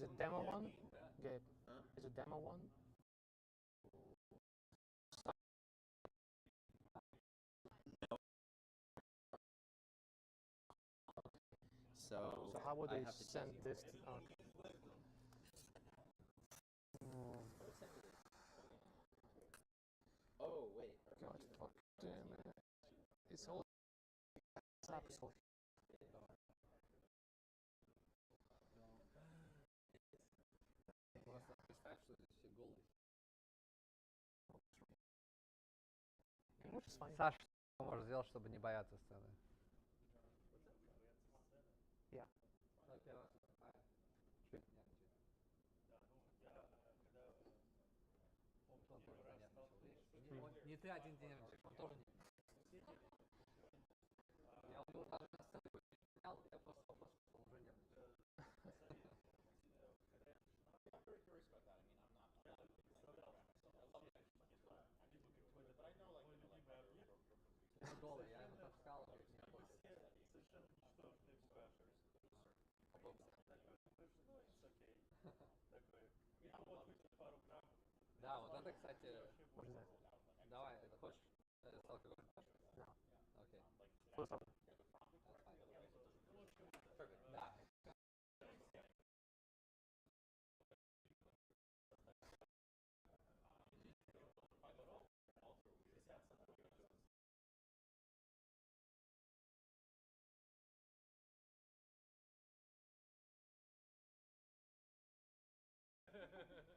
Is it demo one? Gabe, Huh? is it demo one? So how would I they have to send choose. this to... Okay. Oh wait. God, fuck damn it. It's all... Stop, it's all... Which is fine. Саш, что можешь сделать, чтобы не бояться сцены? Yeah. Не ты один день, он тоже не... Я у него даже на сцену снял, я просто вопрос, он уже нервничал. Голый, я ему так сказал, говорит, не хочет. Да, вот это, кстати, давай, хочешь с алкоголем? No. Окей. Full stop. Perfect. Да.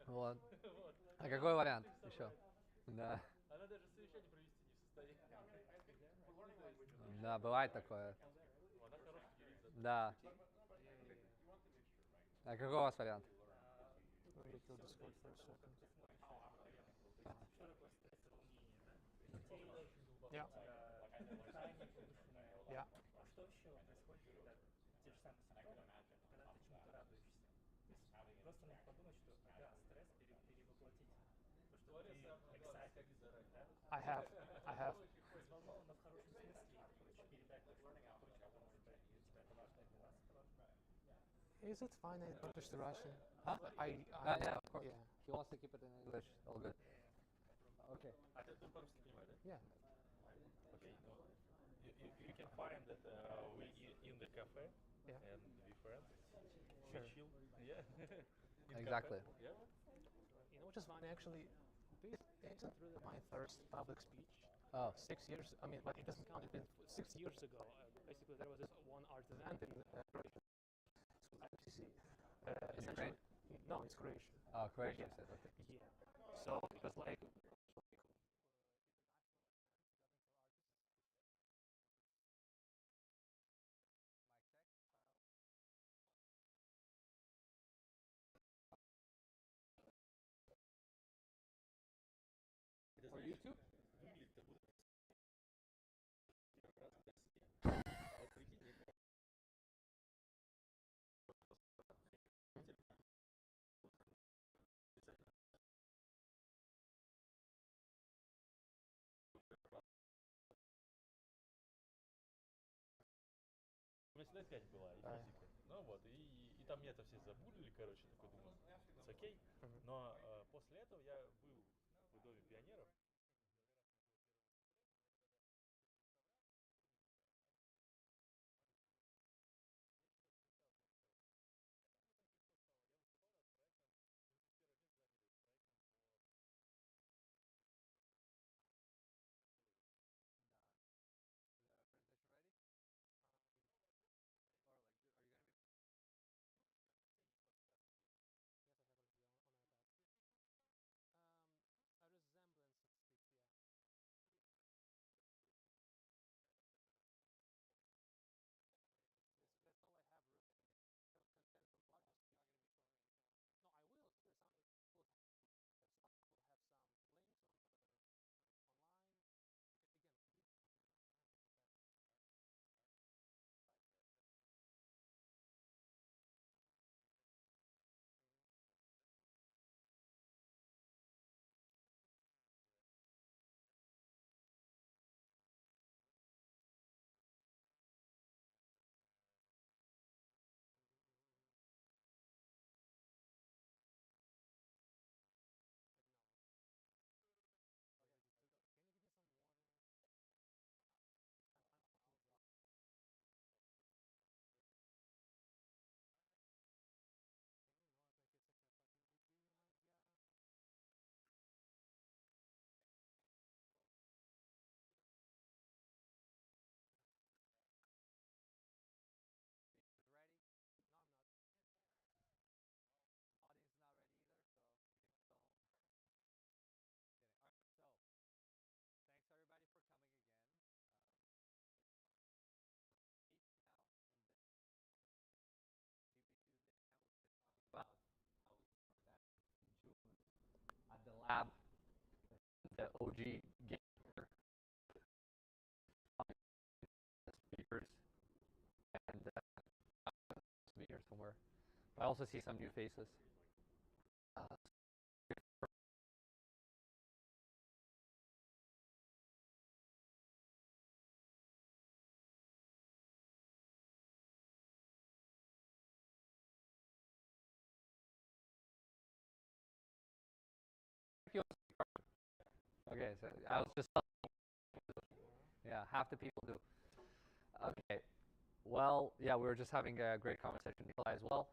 Вот. А какой вариант еще? Да. Она даже совещание провести не в состоянии. Да, бывает такое. Она хороший юрист. Да. А какой у вас вариант? Let me kill Discord for a second. Yeah. Yeah. Что еще происходит, когда те же самые симптомы, когда ты чему-то радуешься? То есть просто надо подумать, что да, стресс перевоплотить. То, что ты excited, да? I have. Взволнован в хорошем смысле, и ты хочешь передать то, что ты хочешь, потому что для тебя это важно, и для нас это важно. Is it fine I publish the Russian? Huh? Yeah, of course. Yeah. He wants to keep it in English. All good. Okay. А ты по-русски понимаешь, да? Yeah. Okay, no. You can find that we in the cafe Yeah. and we friends. Sure. We chill. Yeah. In Exactly. cafe. Yeah. You know, which is fine actually. This isn't really my first public speech. Oh. 6 years. I mean, but it doesn't count. It's been 6 years ago. Basically, there was this one art event in Croatia. So IPCC. Essentially, no, it's Croatia. Oh, Croatia Yeah. said okay. Yeah. So it was like. For YouTube? Выглядит как будто У меня всегда связь была, и физика. Ну вот, и там это все забулили, короче, такой думаю, it's окей. Но после этого я был в Доме пионеров. lab, the OG game speakers, and be here somewhere. I also see some new faces. Okay, so I was just yeah, half the people do. Okay, well, yeah, we were just having a great conversation with Nikolai as well.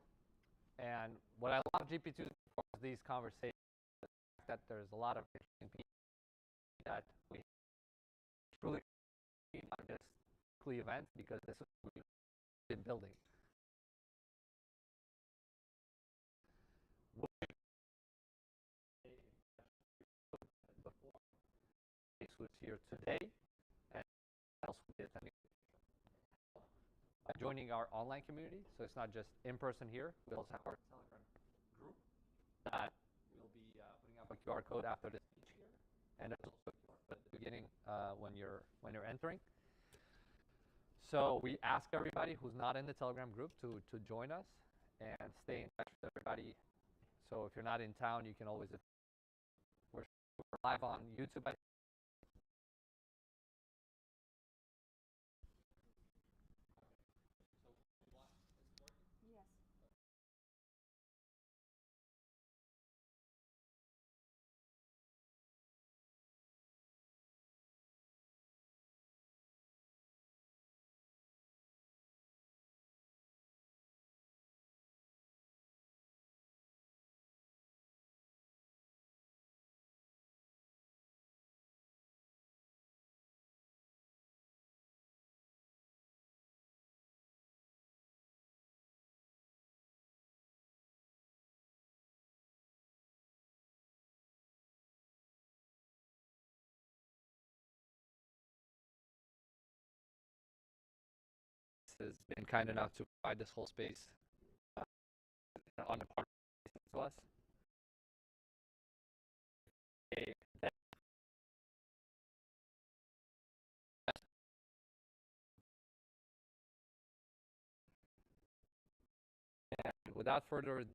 And what I love GP2 is these conversations, that there's a lot of interesting people that we truly not just weekly events, because this is what we've been building. Before, this was here today, and else we did attending. By joining our online community, so it's not just in person here, we also have our Telegram group that we'll be putting up a QR code after this speech here, and there's also a QR code at the beginning when you're entering. So we ask everybody who's not in the Telegram group to join us and stay in touch with everybody. So if you're not in town, you can always. We're live on YouTube. Has been kind enough to provide this whole space on the part to us. And without further ado,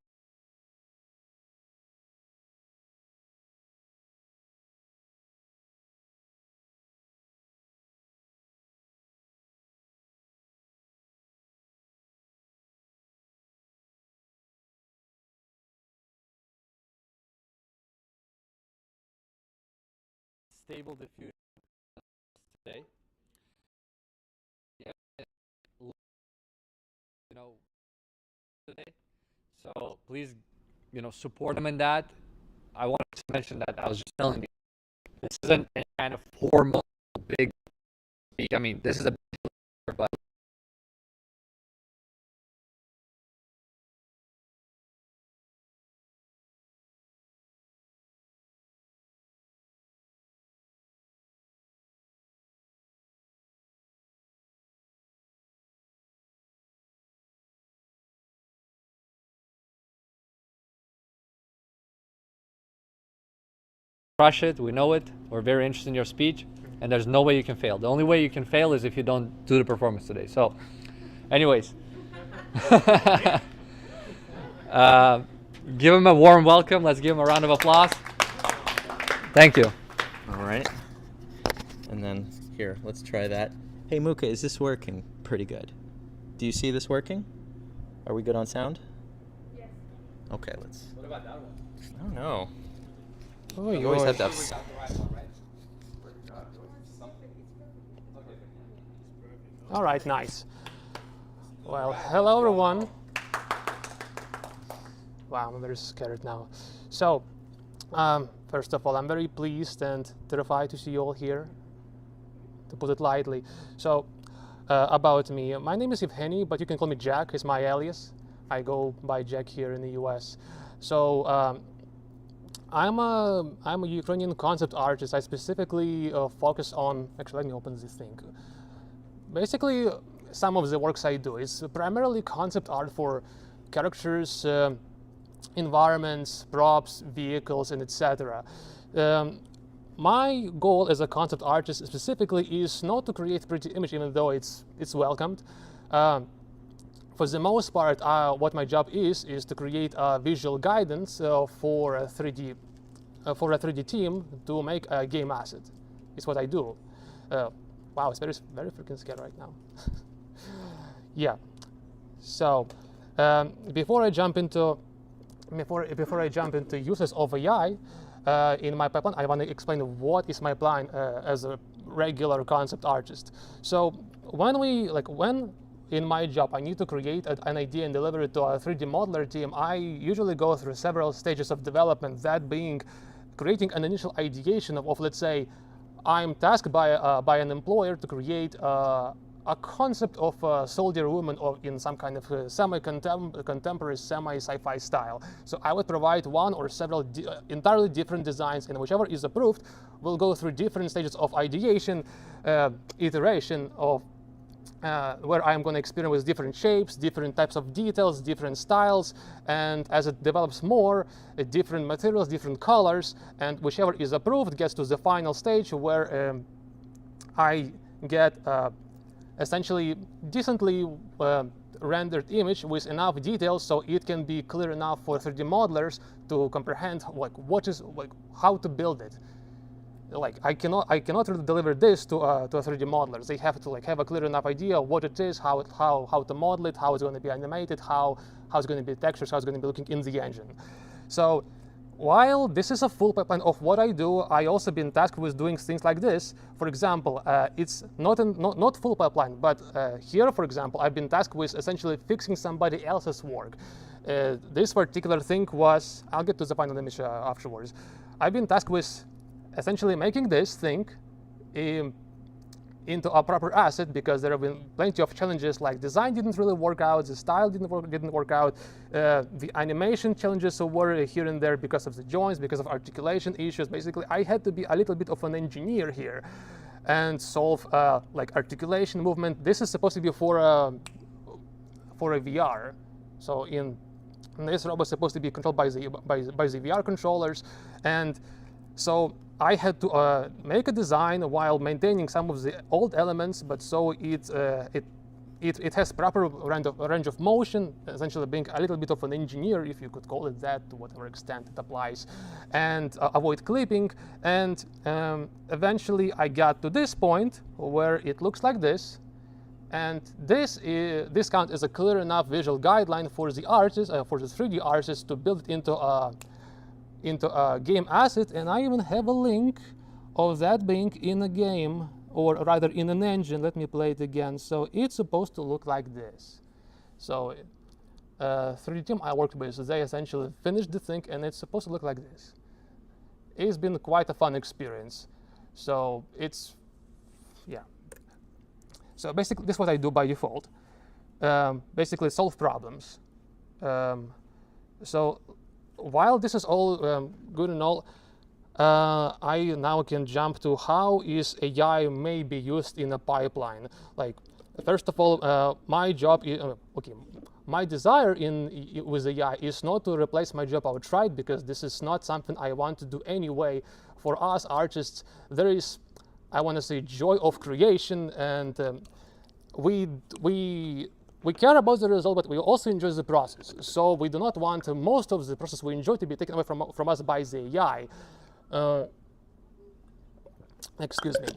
stable diffusion today. Yeah, today. So please, support them in that. I wanted to mention that I was just telling you, this isn't a kind of formal big speech. I mean, this is a big, but crush it. We know it. We're very interested in your speech, and there's no way you can fail. The only way you can fail is if you don't do the performance today. So, anyways, give him a warm welcome. Let's give him a round of applause. Thank you. All right. And then here, let's try that. Hey, Muka, is this working pretty good? Do you see this working? Are we good on sound? Yes. Okay, let's. What about that one? I don't know. Oh, you always have to have. All right, nice. Well, hello everyone. Wow, I'm very scared now. So, first of all, I'm very pleased and terrified to see you all here, to put it lightly. So, about me, my name is Evgeny, but you can call me Jack, is my alias. I go by Jack here in the US. So, I'm a Ukrainian concept artist. I specifically focus on, actually let me open this thing. Basically, some of the works I do is primarily concept art for characters environments, props, vehicles, and etc. My goal as a concept artist specifically is not to create pretty image, even though it's welcomed. For the most part, what my job is to create a visual guidance for a 3D team to make a game asset. It's what I do. Wow, it's very freaking scary right now. Yeah. So before I jump into uses of AI in my pipeline, I want to explain what is my plan as a regular concept artist. So when in my job I need to create an idea and deliver it to a 3D modeler team, I usually go through several stages of development, that being creating an initial ideation of let's say, I'm tasked by an employer to create a concept of a soldier woman in some kind of semi-contemporary, semi-sci-fi style. So I would provide one or several entirely different designs, and whichever is approved, we'll go through different stages of ideation, iteration of where I'm going to experiment with different shapes, different types of details, different styles, and as it develops more, different materials, different colors, and whichever is approved gets to the final stage where I get essentially decently rendered image with enough details so it can be clear enough for 3D modelers to comprehend how to build it. I cannot really deliver this to a 3D modeler. They have to have a clear enough idea of what it is, how to model it, how it's going to be animated, how it's going to be textures, how it's going to be looking in the engine. So while this is a full pipeline of what I do, I also been tasked with doing things like this. For example, it's not full pipeline, but here, for example, I've been tasked with essentially fixing somebody else's work. This particular thing was, I'll get to the final image afterwards. I've been tasked with essentially making this thing into a proper asset, because there have been plenty of challenges, like design didn't really work out, the style didn't work out, the animation challenges were here and there because of the joints, because of articulation issues. Basically, I had to be a little bit of an engineer here and solve articulation movement. This is supposed to be for a VR. So this robot is supposed to be controlled by the VR controllers, and so I had to make a design while maintaining some of the old elements, but so it has proper range of motion, essentially being a little bit of an engineer, if you could call it that, to whatever extent it applies, and avoid clipping. And eventually I got to this point where it looks like this. And this counts as a clear enough visual guideline for the artist, for the 3D artist, to build it into a game asset. And I even have a link of that being in a game, or rather in an engine. Let me play it again. So it's supposed to look like this. So 3D team I worked with, they essentially finished the thing, and it's supposed to look like this. It's been quite a fun experience. So yeah. So basically, this is what I do by default. Basically, solve problems. So while this is all good and all, I now can jump to how is AI may be used in a pipeline. Like, first of all, my job is, my desire with AI is not to replace my job outright, because this is not something I want to do anyway. For us artists, there is, I want to say, joy of creation, and we care about the result, but we also enjoy the process. So we do not want most of the process we enjoy to be taken away from us by the AI. Excuse me.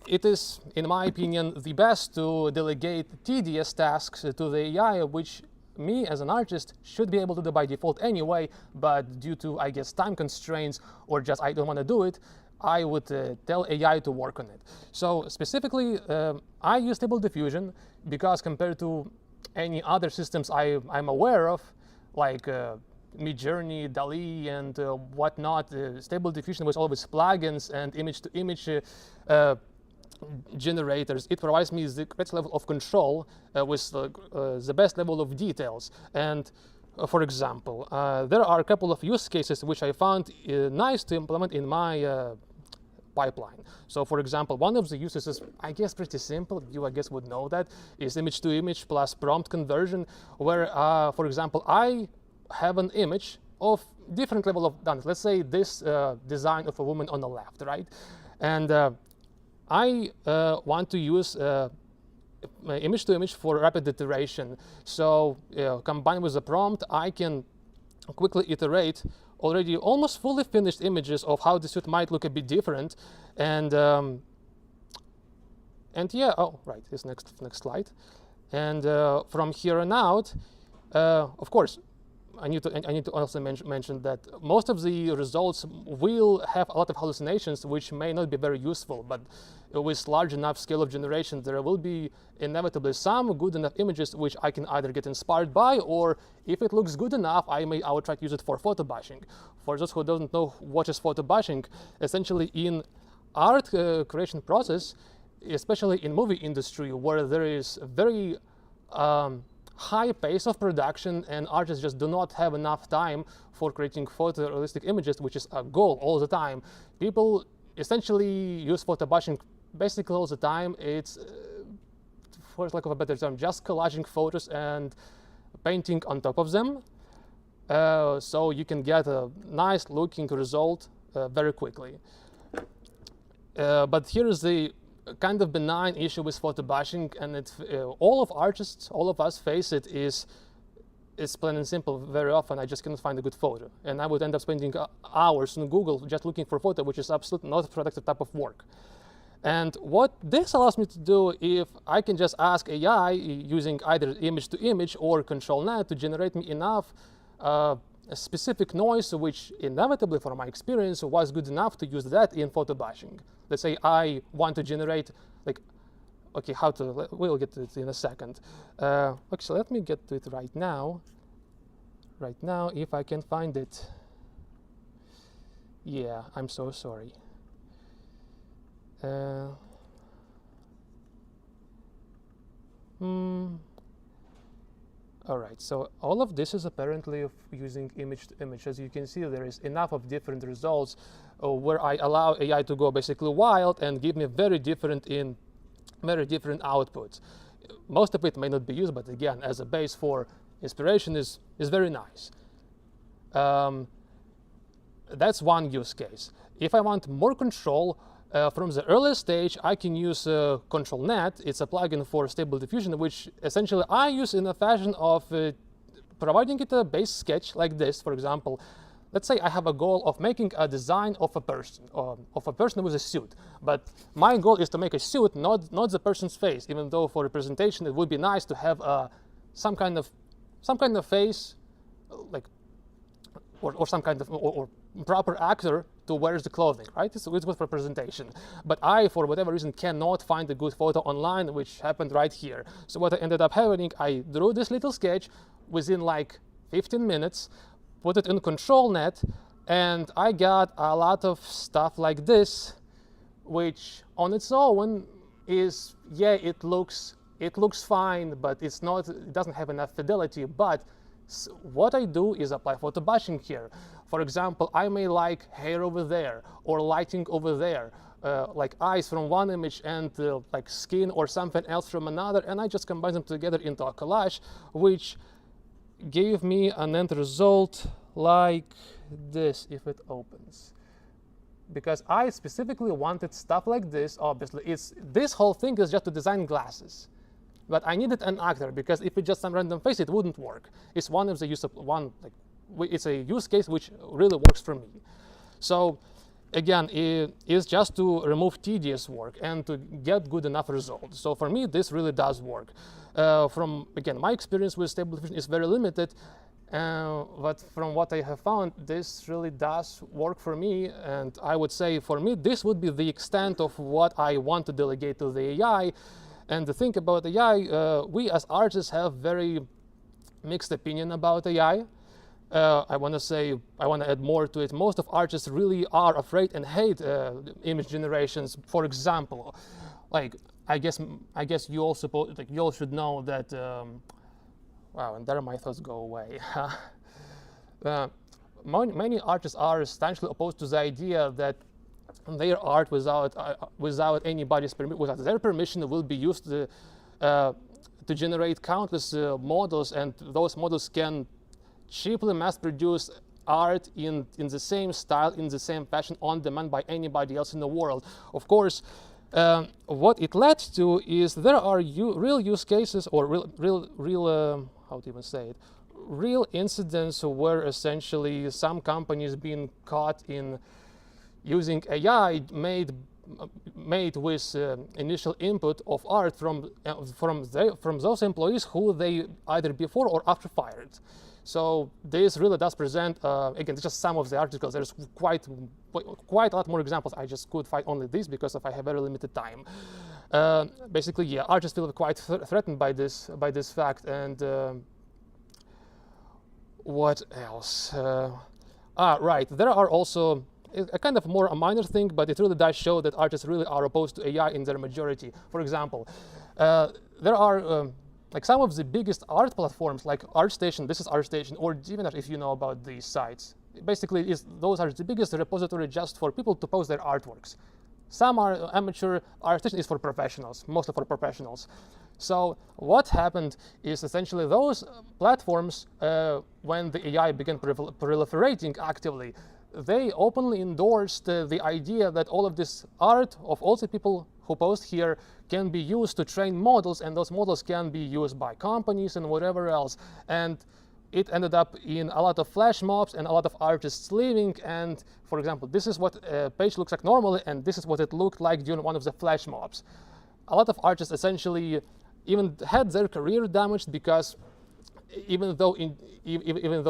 It is, in my opinion, the best to delegate tedious tasks to the AI, which me as an artist should be able to do by default anyway, but due to, I guess, time constraints, or just I don't want to do it, I would tell AI to work on it. So specifically, I use Stable Diffusion because compared to any other systems I'm aware of, like Midjourney, DALL-E, and whatnot, Stable Diffusion with all of its plugins and image-to-image generators, it provides me the correct level of control with the best level of details. And for example, there are a couple of use cases which I found nice to implement in my pipeline. So for example, one of the uses is, I guess, pretty simple. You, I guess, would know that, is image to image plus prompt conversion, where, for example, I have an image of different level of done. Let's say this design of a woman on the left, right? And I want to use image to image for rapid iteration. So combined with the prompt, I can quickly iterate already almost fully finished images of how the suit might look a bit different. And yeah, oh, right, this next slide. And from here on out, of course, I need to also mention that most of the results will have a lot of hallucinations, which may not be very useful. But with large enough scale of generation, there will be inevitably some good enough images which I can either get inspired by, or if it looks good enough, I will try to use it for photo bashing. For those who don't know what is photo bashing, essentially in art creation process, especially in movie industry, where there is very high pace of production and artists just do not have enough time for creating photorealistic images, which is a goal all the time. People essentially use photo bashing basically all the time. It's, for lack of a better term, just collaging photos and painting on top of them. So you can get a nice looking result very quickly. But here is the kind of benign issue with photo bashing, and it's all of artists, all of us face it, is it's plain and simple. Very often I just cannot find a good photo, and I would end up spending hours on Google just looking for a photo, which is absolutely not a productive type of work. And what this allows me to do, if I can just ask AI using either image to image or control net to generate me enough a specific noise, which inevitably, from my experience, was good enough to use that in photo bashing. Let's say I want to generate, like, okay, how to, we'll get to it in a second. Actually, let me get to it right now. Right now, if I can find it. Yeah, I'm so sorry. All right, so all of this is apparently using image to image. As you can see, there is enough of different results where I allow AI to go basically wild and give me very different outputs. Most of it may not be used, but again, as a base for inspiration is very nice. That's one use case. If I want more control, from the earlier stage, I can use Control Net. It's a plugin for stable diffusion, which essentially I use in a fashion of providing it a base sketch like this. For example, let's say I have a goal of making a design of a person, with a suit. But my goal is to make a suit, not the person's face. Even though for representation it would be nice to have some kind of face, like, or some kind of or proper actor to wear the clothing, right? It's good for representation. But I, for whatever reason, cannot find a good photo online, which happened right here. So what I ended up having, I drew this little sketch within like 15 minutes, put it in Control Net, and I got a lot of stuff like this, which on its own is, yeah, it looks fine, but it doesn't have enough fidelity. But what I do is apply photo bashing here. For example, I may like hair over there, or lighting over there, like eyes from one image and like skin or something else from another, and I just combine them together into a collage, which gave me an end result like this, if it opens. Because I specifically wanted stuff like this. Obviously, this whole thing is just to design glasses. But I needed an actor, because if it's just some random face, it wouldn't work. It's one of the it's a use case which really works for me. So again, it's just to remove tedious work and to get good enough results. So for me, this really does work. Again, my experience with Stable Diffusion is very limited, but from what I have found, this really does work for me. And I would say for me, this would be the extent of what I want to delegate to the AI. And the thing about AI, we as artists have very mixed opinion about AI. I want to add more to it. Most of artists really are afraid and hate image generations. For example, like I guess you all should know that. Wow, and there my thoughts go away. Many artists are substantially opposed to the idea that their art without anybody's without their permission will be used to generate countless models, and those models can cheaply mass produce art in the same style, in the same fashion, on demand by anybody else in the world. Of course, what it led to is there are real use cases, or real how to even say it, real incidents where essentially some companies being caught in using AI made with initial input of art from those employees who they either before or after fired. So this really does present, again, just some of the articles. There's quite a lot more examples. I just could find only these because I have very limited time. Basically, yeah, artists feel quite threatened by this fact. And what else? Right, there are also a kind of more a minor thing, but it really does show that artists really are opposed to AI in their majority. For example, there are like some of the biggest art platforms like ArtStation, this is ArtStation, or DeviantArt, if you know about these sites. Basically, those are the biggest repository just for people to post their artworks. Some are amateur, ArtStation is for professionals, mostly for professionals. So what happened is essentially those platforms, when the AI began proliferating actively, they openly endorsed the idea that all of this art of all the people who post here can be used to train models, and those models can be used by companies and whatever else. And it ended up in a lot of flash mobs and a lot of artists leaving. And for example, this is what a page looks like normally, and this is what it looked like during one of the flash mobs. A lot of artists essentially even had their career damaged because even though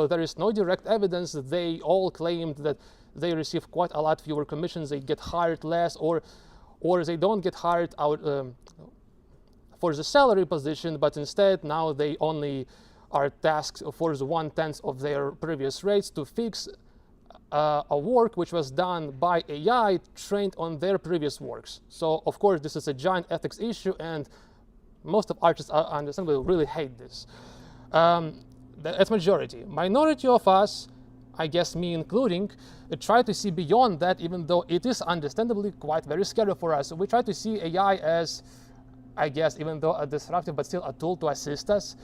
there is no direct evidence, they all claimed that they receive quite a lot fewer commissions, they get hired less, or they don't get hired out for the salary position, but instead now they only are tasked for the 1/10 of their previous rates to fix a work which was done by AI trained on their previous works. So of course this is a giant ethics issue, and most of artists understandably really hate this. That's majority. Minority of us, I guess me including, try to see beyond that, even though it is understandably quite very scary for us. So we try to see AI as, I guess, even though a disruptive, but still a tool to assist us,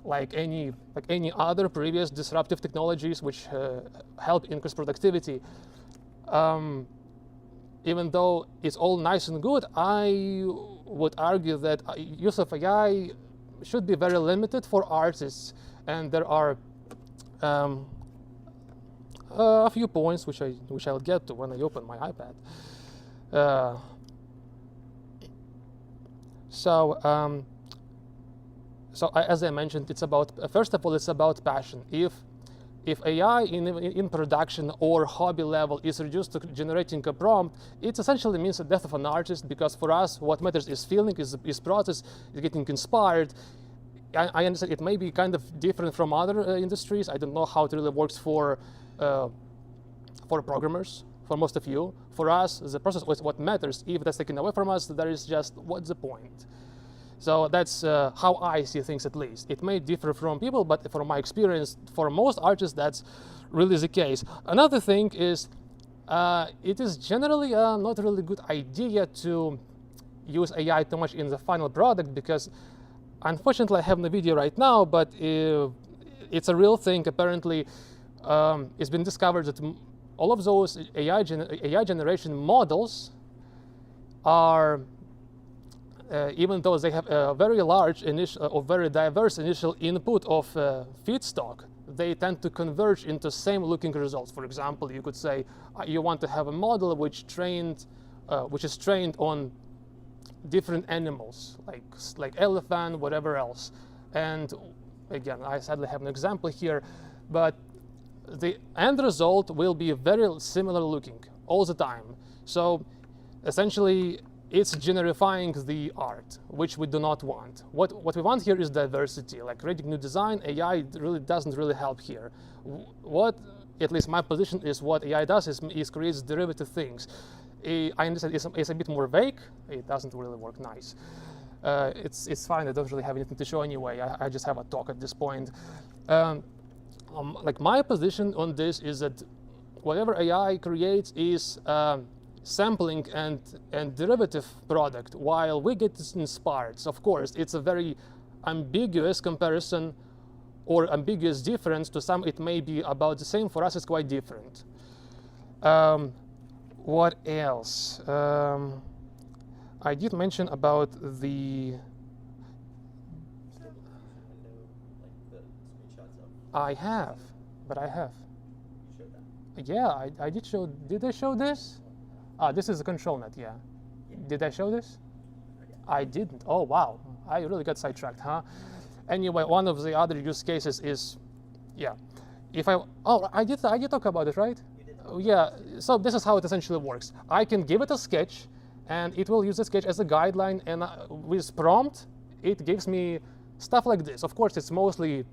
like any other previous disruptive technologies which help increase productivity. Even though it's all nice and good, I would argue that use of AI should be very limited for artists, and there are a few points which I'll get to when I open my iPad. As I mentioned, it's about first of all, it's about passion. If AI in production or hobby level is reduced to generating a prompt, it essentially means the death of an artist, because for us, what matters is feeling, is process, is getting inspired. I understand it may be kind of different from other industries. I don't know how it really works for programmers, for most of you. For us, the process is what matters. If that's taken away from us, there is just, what's the point? So that's how I see things, at least. It may differ from people, but from my experience, for most artists, that's really the case. Another thing is, it is generally not a really good idea to use AI too much in the final product, because unfortunately I have no video right now, but it's a real thing. Apparently, it's been discovered that all of those AI generation models are, even though they have a very large initial or very diverse initial input of feedstock, they tend to converge into same looking results. For example, you could say you want to have a model which is trained on different animals, like elephant, whatever else. And again, I sadly have an example here, but the end result will be very similar looking all the time. So essentially, it's generifying the art, which we do not want. What we want here is diversity. Like creating new design, AI really doesn't really help here. What, at least my position, is what AI does is creates derivative things. I understand it's a bit more vague. It doesn't really work nice. It's fine. I don't really have anything to show anyway. I just have a talk at this point. Like my position on this is that whatever AI creates is sampling and derivative product, while we get this inspired. So of course, it's a very ambiguous comparison or ambiguous difference. To some, it may be about the same. For us, it's quite different. What else? I did mention about the. I have, but I have. You showed that. Yeah, I did show. Did I show this? This is a control net. Yeah. Did I show this? I didn't. Oh wow, I really got sidetracked, huh? Anyway, one of the other use cases is, yeah, if I did talk about it, right? You did. Yeah. So this is how it essentially works. I can give it a sketch, and it will use the sketch as a guideline, and with prompt, it gives me stuff like this. Of course, it's mostly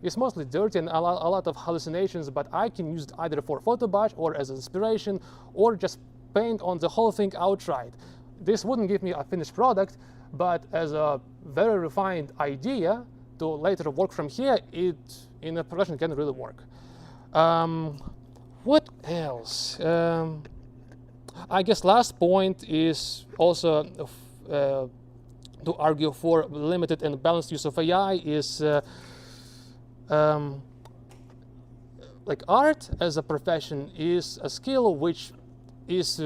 dirty and a lot of hallucinations, but I can use it either for photo batch or as inspiration, or just paint on the whole thing outright. This wouldn't give me a finished product, but as a very refined idea to later work from here, it in a production can really work. What else? I guess last point is also to argue for limited and balanced use of AI is like art as a profession is a skill which is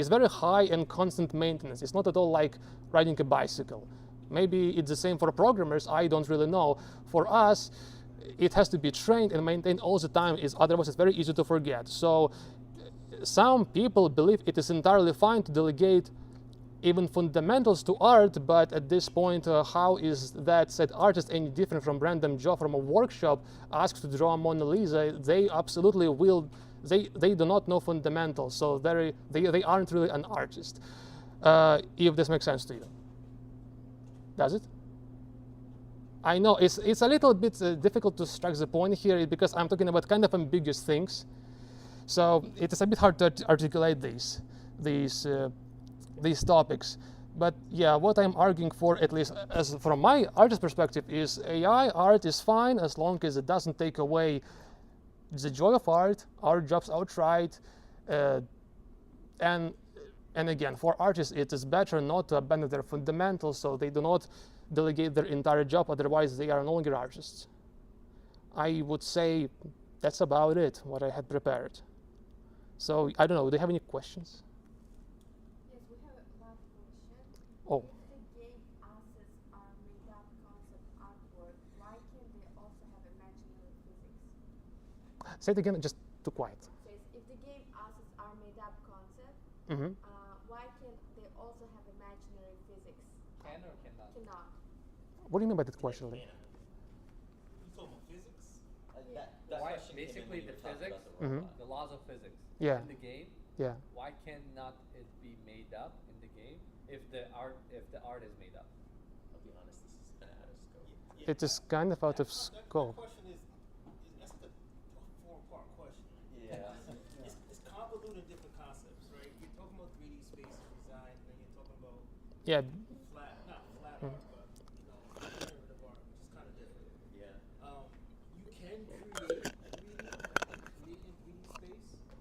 very high and constant maintenance. It's not at all like riding a bicycle. Maybe it's the same for programmers, I don't really know. For us, it has to be trained and maintained all the time, otherwise it's very easy to forget. So some people believe it is entirely fine to delegate even fundamentals to art, but at this point, how is that said artist any different from random Joe from a workshop asked to draw a Mona Lisa? They absolutely will. They do not know fundamentals, so they aren't really an artist. If this makes sense to you, does it? I know it's a little bit difficult to strike the point here because I'm talking about kind of ambiguous things, so it is a bit hard to articulate these topics. But yeah, what I'm arguing for, at least as from my artist perspective, is AI art is fine as long as it doesn't take away the joy of art, our jobs outright, and again, for artists, it is better not to abandon their fundamentals, so they do not delegate their entire job, otherwise they are no longer artists. I would say that's about it, what I had prepared. So I don't know, do you have any questions? Yes, we have a last question. Oh. If the game assets are made up concept artwork, why can't they also have imaginary physics? Say it again, just too quiet. Says if the game assets are made up concept, Mm-hmm. why can't they also have imaginary physics? Can or cannot? Cannot. What do you mean by that question, Lee? You talking about physics? That Why, question came in basically when you the were talking physics, about the Mhm. robot. the laws of physics Yeah. in the game, Yeah. why cannot it be made up in the game if the art is made up? I'll be honest, this is kind of out of scope. It is kind of out of That scope. question that's the four-part question. Yeah. It's convoluted different concepts, right? You're talking about 3D space design, and then you're talking about Yeah. not flat art, but generative art, which is kind of different. Yeah. You can create in 3D space, but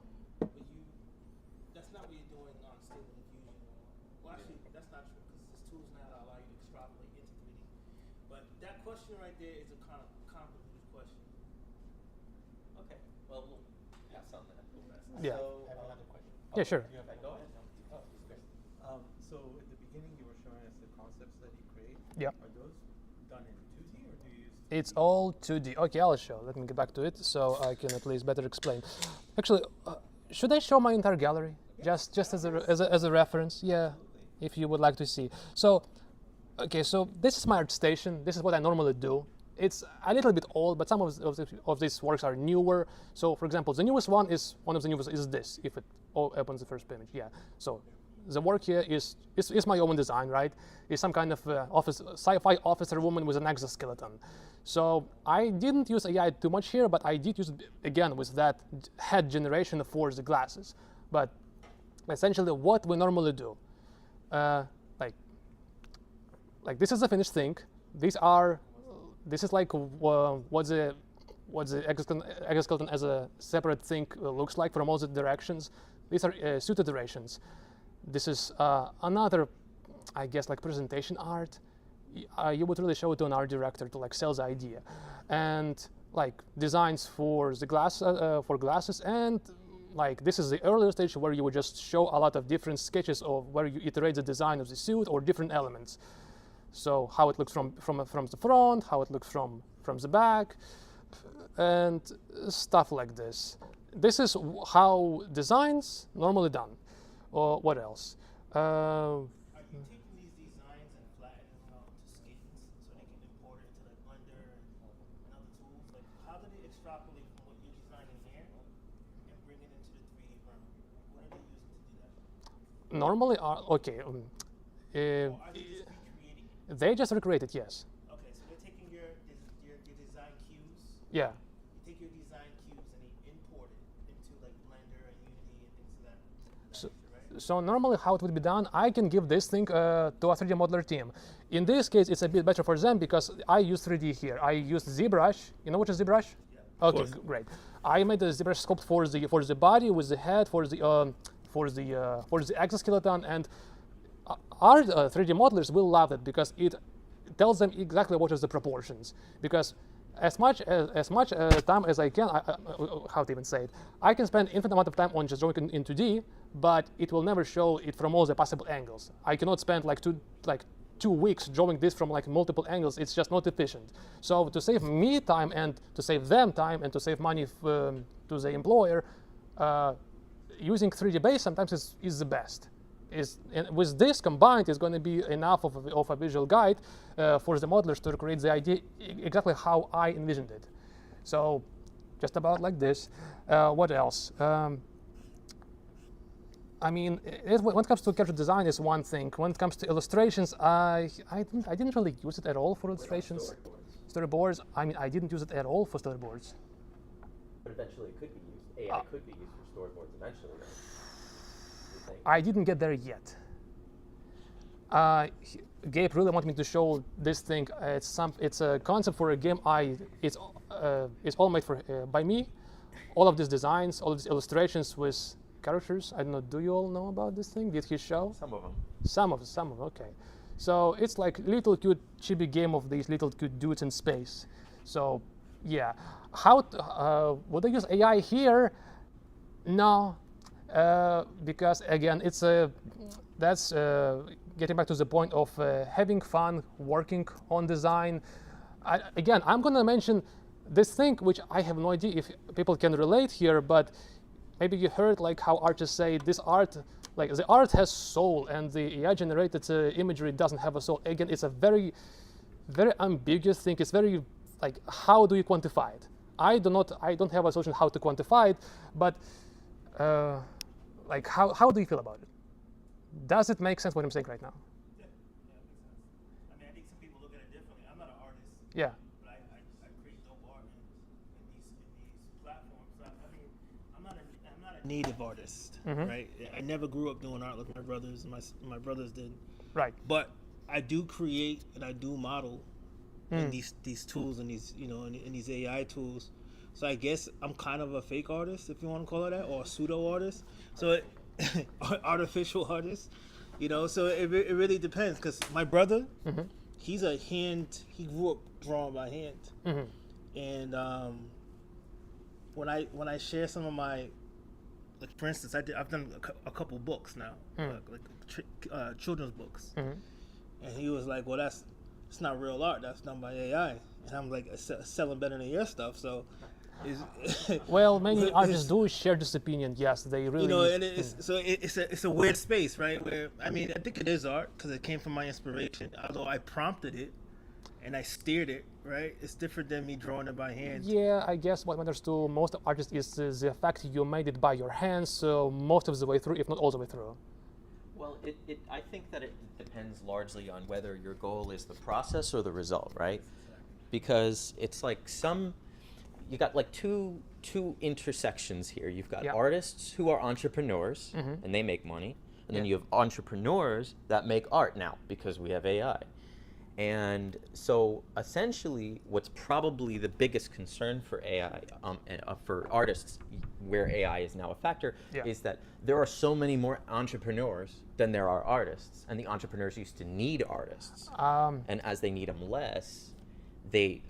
that's not what you're doing on Stable Diffusion. Well, actually, that's not true because there's tools now that allow you to extrapolate into 3D. But that question right there is a kind of convoluted question. Okay. Well, we'll pass on that. Yeah. So, I have another question. Yeah, sure. okay, go ahead. Oh, great. So at the beginning, you were showing us the concepts that you create. Yeah. Are those done in 2D or do you use? It's all 2D. Okay, I'll show. Let me get back to it so I can at least better explain. Actually, should I show my entire gallery? Just as a reference? Yeah, if you would like to see. So, okay, so this is my art station. This is what I normally do. It's a little bit old, but some of these works are newer. So, for example, the newest one is this, if it opens the first image. Yeah. So, the work here is my own design, right? It's some kind of sci-fi officer woman with an exoskeleton. So I didn't use AI too much here, but I did use it again with that head generation for the glasses. But essentially, what we normally do, like this is a finished thing. This is like what the what the exoskeleton as a separate thing looks like from all the directions. These are suit iterations. This is another, I guess, like presentation art. You would really show it to an art director to like sell the idea, and like designs for the glasses, and like this is the earlier stage where you would just show a lot of different sketches of where you iterate the design of the suit or different elements. So how it looks from the front, how it looks from the back, and stuff like this. This is how designs normally done. Or what else? Are you taking these designs and flattening them out into skins so they can import it into like Blender and other tools? Like, how do they extrapolate from what you're designing here and bring it into the 3D realm? What are they using to do that? Normally, okay. Or are they just recreating it? They just recreate it, yes. Okay, so they're taking your design cues. Yeah. You take your design cues and they import it into like Blender and Unity and things of that So, nature, right? so normally how it would be done, I can give this thing to a 3D modeler team. In this case, it's a bit better for them because I use 3D here. I used ZBrush. You know what is ZBrush? Yeah. Okay, great. I made the ZBrush sculpt for the body with the head, for the exoskeleton, and our 3D modelers will love it because it tells them exactly what is the proportions. Because as much time as I can, how to even say it, I can spend infinite amount of time on just drawing in 2D, but it will never show it from all the possible angles. I cannot spend like 2 weeks drawing this from like multiple angles. It's just not efficient. So to save me time and to save them time and to save money to the employer, using 3D base sometimes is the best. And with this combined, is going to be enough of a visual guide for the modelers to recreate the idea exactly how I envisioned it. So just about like this. What else? I mean, when it comes to character design is one thing. When it comes to illustrations, I didn't really use it at all for illustrations. Storyboards. I mean, I didn't use it at all for storyboards. But eventually it could be used. AI could be used for storyboards eventually, right? You think? I didn't get there yet. Gabe really wanted me to show this thing. It's a concept for a game. It's all made by me. All of these designs, all of these illustrations with characters. I don't know. Do you all know about this thing? Did he show? Some of them. Some of them. Okay. So it's like little cute chibi game of these little cute dudes in space. So yeah, would I use AI here? No, because again, that's getting back to the point of having fun working on design. Again, I'm gonna mention this thing, which I have no idea if people can relate here, but maybe you heard like how artists say this art, like the art has soul, and the AI generated imagery doesn't have a soul. Again, it's a very, very ambiguous thing. It's very like, how do you quantify it? I don't have a solution how to quantify it, but like how do you feel about it? Does it make sense what I'm saying right now? Yeah, it makes sense. I mean, I think some people look at it differently. I'm not an artist. Yeah. But I create dope art in these platforms. I mean, I'm not a native artist, right? I never grew up doing art like my brothers and my brothers did. Right. But I do create and I do model in these tools and these in these AI tools. So I guess I'm kind of a fake artist, if you want to call it that, or a pseudo artist. So artificial artist, So it really depends. Because my brother, he grew up drawing by hand, and when I share some of my, like for instance, I've done a couple books now, children's books, and he was like, well, it's not real art, that's done by AI, and I'm like, it's selling better than your stuff, so. Well, many artists do share this opinion. Yes, they really. And it's a weird space, right? Where I mean, I think it is art because it came from my inspiration. Although I prompted it and I steered it, right? It's different than me drawing it by hand. Yeah, I guess what matters to most artists is the fact you made it by your hands, so most of the way through, if not all the way through. Well, I think that it depends largely on whether your goal is the process or the result, right? Because it's like you got like two intersections here. You've got artists who are entrepreneurs and they make money, and then you have entrepreneurs that make art now because we have AI. And so essentially, what's probably the biggest concern for AI, for artists, where AI is now a factor, Yeah. is that there are so many more entrepreneurs than there are artists. And the entrepreneurs used to need artists. And as they need them less, they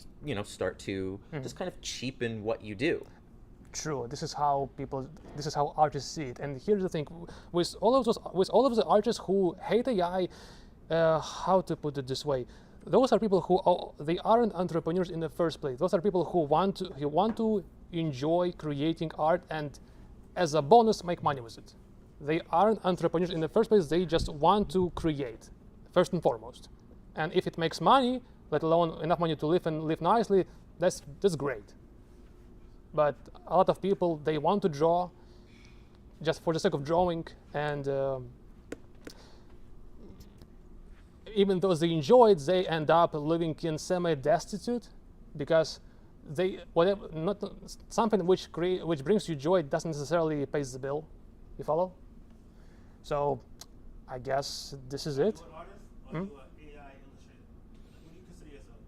start to just kind of cheapen what you do. True. This is how artists see it. And here's the thing: with all of the artists who hate AI, how to put it this way, those are people who they aren't entrepreneurs in the first place. Those are people who want to enjoy creating art and, as a bonus, make money with it. They aren't entrepreneurs in the first place. They just want to create, first and foremost. And if it makes money, let alone enough money to live and live nicely, that's great. But a lot of people, they want to draw just for the sake of drawing, and even though they enjoy it, they end up living in semi-destitute because something which brings you joy doesn't necessarily pays the bill. You follow? So I guess this is it. You an artist or you an AI illustrator? Who do you consider yourself?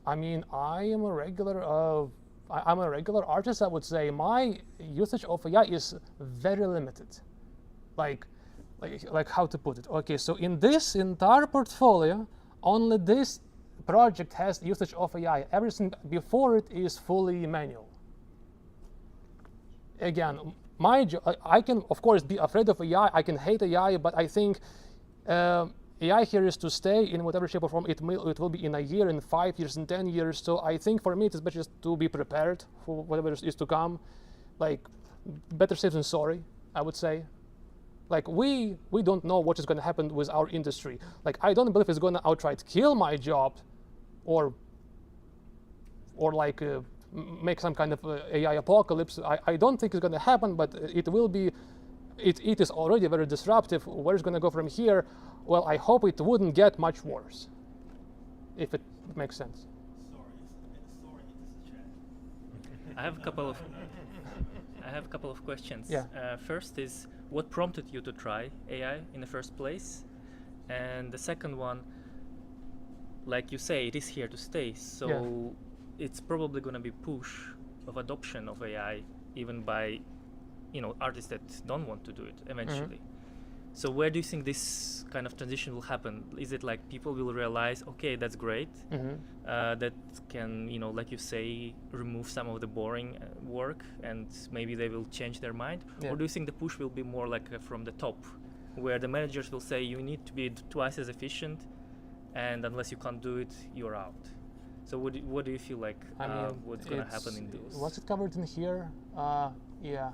I mean, I'm a regular artist, I would say. My usage of AI is very limited. Like how to put it? Okay, so in this entire portfolio, only this project has usage of AI. Everything before it is fully manual. Again, I can of course be afraid of AI. I can hate AI, but I think AI here is to stay in whatever shape or form. It will be in a year, in 5 years, in 10 years. So I think for me it is better just to be prepared for whatever is to come. Like, better safe than sorry, I would say. Like, we don't know what is going to happen with our industry. Like, I don't believe it's going to outright kill my job, or like make some kind of AI apocalypse. I don't think it's going to happen, but it will be. It is already very disruptive. Where it's going to go from here? Well, I hope it wouldn't get much worse, if it makes sense. I have a couple of questions. Yeah. First is, what prompted you to try AI in the first place? And the second one, like you say, it is here to stay. So it's probably going to be push of adoption of AI, even by, artists that don't want to do it eventually. So where do you think this kind of transition will happen? Is it like people will realize, okay, that's great, that can, like you say, remove some of the boring work, and maybe they will change their mind? Or do you think the push will be more like from the top, where the managers will say you need to be twice as efficient, and unless you can't do it, you're out? So what do you feel like what's going to happen in those? What's it covered in here? Yeah.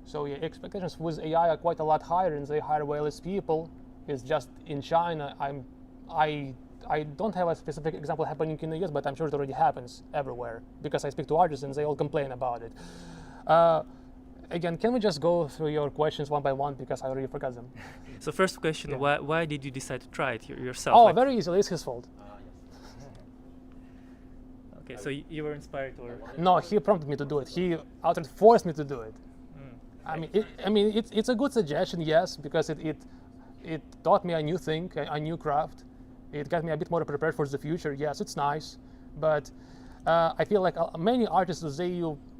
So expectations with AI are quite a lot higher, and they hire way less people. It's just in China. I don't have a specific example happening in the US, but I'm sure it already happens everywhere because I speak to artists and they all complain about it. Again, can we just go through your questions one by one because I already forgot them? So first question, why did you decide to try it yourself? Oh, very easily. It's his fault. Okay, so you were inspired, or? No, he prompted me to do it. He outright forced me to do it. It's a good suggestion, yes, because it taught me a new thing, a new craft. It got me a bit more prepared for the future. Yes, it's nice, but I feel like many artists,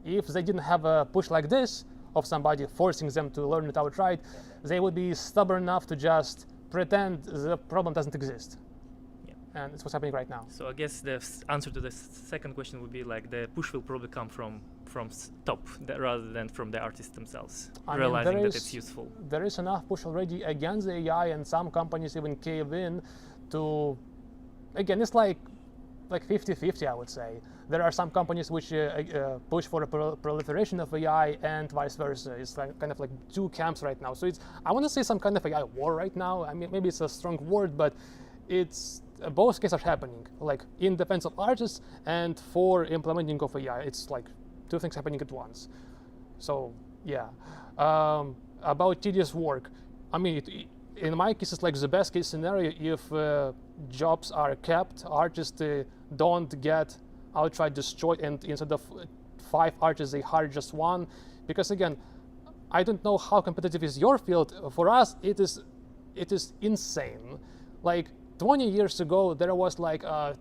if they didn't have a push like this of somebody forcing them to learn it outright, they would be stubborn enough to just pretend the problem doesn't exist. And it's what's happening right now. So I guess the answer to the second question would be like the push will probably come from top rather than from the artists themselves, realizing that it's useful. There is enough push already against the AI, and some companies even cave in to, again, it's like 50-50, I would say. There are some companies which push for a proliferation of AI and vice versa. It's kind of like two camps right now. So I want to say some kind of AI war right now. I mean, maybe it's a strong word, but it's both cases are happening, like in defense of artists and for implementing of AI. It's like two things happening at once. So yeah, about tedious work. I mean, in my case, it's like the best case scenario if jobs are kept, artists don't get outright destroyed, and instead of 5 artists, they hire just 1. Because again, I don't know how competitive is your field. For us, it is insane. Like, 20 years ago, there was like, I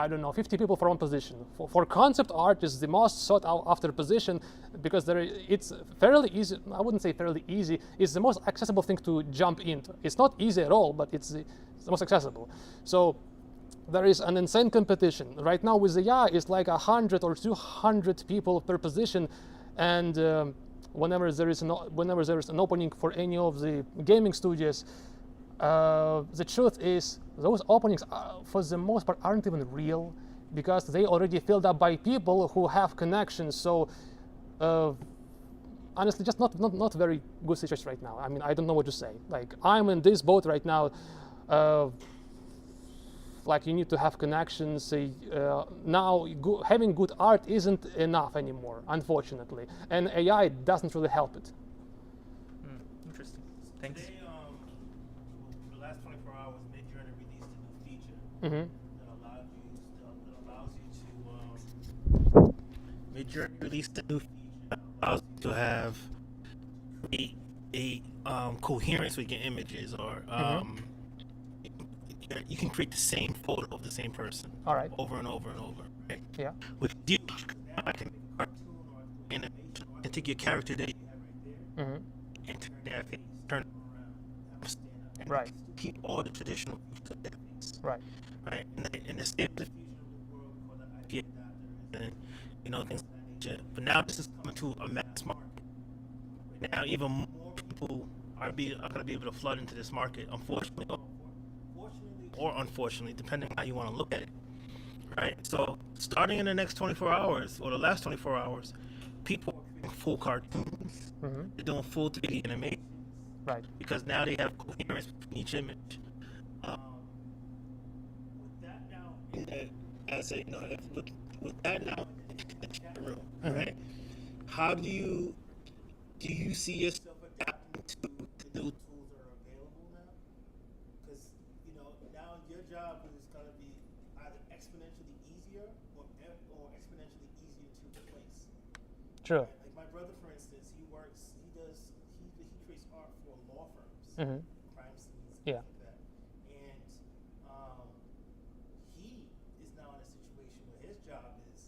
don't know, 50 people for one position. For concept art is the most sought after position because it's fairly easy. I wouldn't say fairly easy. It's the most accessible thing to jump into. It's not easy at all, but it's the most accessible. So there is an insane competition. Right now with AI, it's like 100 or 200 people per position. And whenever there is an opening for any of the gaming studios, the truth is those openings for the most part aren't even real because they already filled up by people who have connections. So honestly, just not very good situation right now. I mean, I don't know what to say. Like, I'm in this boat right now. Like, you need to have connections. Now having good art isn't enough anymore, unfortunately, and AI doesn't really help it. Interesting. Thanks. Today, the last 24 hours, Midjourney released a new feature Mm-hmm. that allows you to Midjourney released a new feature that allows you to have a coherence with your images, or you can create the same photo of the same person. All right. Over and over and over. Right? Yeah. With Diffusion, now I can make a cartoon or animation, and take your character that you have right there, Mm-hmm. and turn it around, and Right. keep all the traditional features of that face. Right. Right. And the state of the fusion of the world, we call the IP adapter, and things of that nature. But now this is coming to a mass market. Now even more people are going to be able to flood into this market, unfortunately, or unfortunately, depending on how you want to look at it. Right. So starting in the next 24 hours, or the last 24 hours, people are creating full cartoons. Mm-hmm. They're doing full 3D animation. Right. Because now they have coherence between each image. With that now, with that now in the chat room, right? How do you see yourself adapting to the new tools that are available now? Because now your job is going to be either exponentially easier or exponentially easier to replace. True. Right? Like my brother, for instance, he creates art for law firms, Mm-hmm. crime scenes, Yeah. things like that. And he is now in a situation where his job is,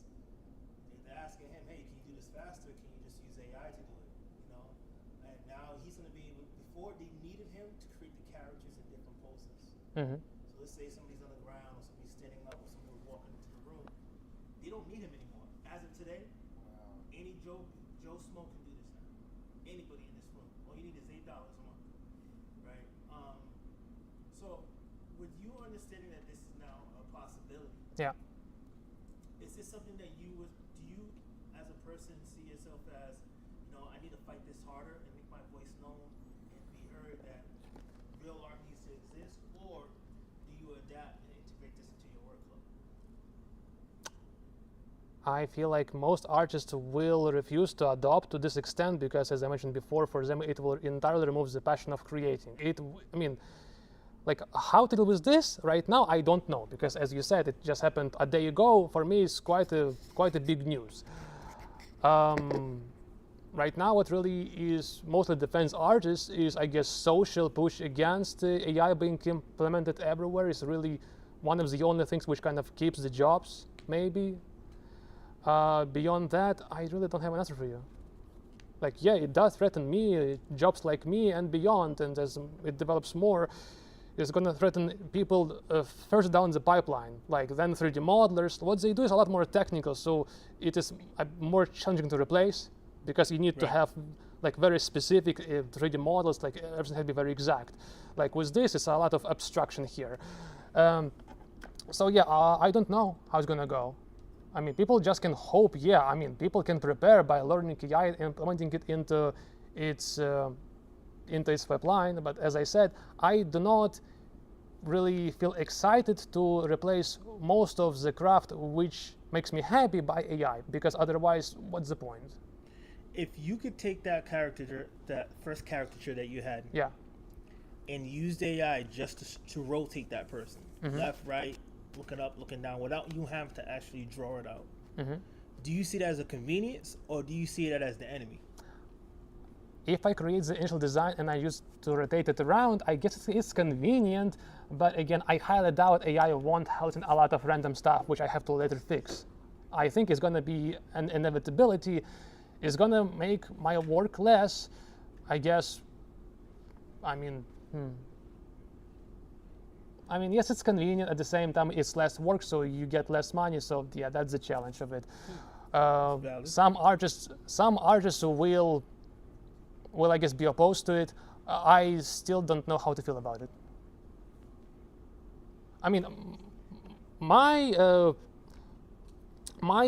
they're asking him, hey, can you do this faster? Can you just use AI to do it? And now he's going to be able, before they needed him to create the characters in different poses. Mm-hmm. So let's say somebody's on the ground, or somebody's standing up, or somebody walking into the room. They don't need him anymore. As of today, any Joe Smo can do this now. Anybody in this room. All you need is $8 a month, right? So, with you understanding that this is now a possibility, Yeah. is this something that do you, as a person, see yourself as, I need to fight this harder and make my voice known and be heard, that real art needs to exist, or do you adapt and integrate this into your workflow? I feel like most artists will refuse to adopt to this extent because, as I mentioned before, for them it will entirely remove the passion of creating. Like, how to deal with this right now, I don't know, because as you said, it just happened a day ago. For me, it's quite a big news. Right now, what really is mostly defends artists is, I guess, social push against AI being implemented everywhere is really one of the only things which kind of keeps the jobs, maybe. Beyond that, I really don't have an answer for you. Like, yeah, it does threaten me, jobs like me and beyond, and as it develops more, it's going to threaten people further down the pipeline. Like, then 3D modelers, what they do is a lot more technical, so it is more challenging to replace because you need to have like very specific 3D models, like everything has to be very exact. Like with this, it's a lot of abstraction here. So yeah, I don't know how it's going to go. I mean, people just can hope. Yeah, I mean, people can prepare by learning AI and implementing it into its pipeline. But as I said, I do not really feel excited to replace most of the craft which makes me happy by AI, because otherwise, what's the point? If you could take that first caricature that you had, Yeah, and use AI just to rotate that person, left, right, looking up, looking down, without you having to actually draw it out. Do you see that as a convenience, or do you see that as the enemy? if I create the initial design and I use to rotate it around, I guess it's convenient, but again, I highly doubt AI won't help in a lot of random stuff, which I have to later fix. I think it's gonna be an inevitability. It's gonna make my work less, I guess. I mean, yes, it's convenient. At the same time, it's less work, so you get less money. So yeah, that's the challenge of it. Some artists will I guess be opposed to it. I still don't know how to feel about it. I mean, my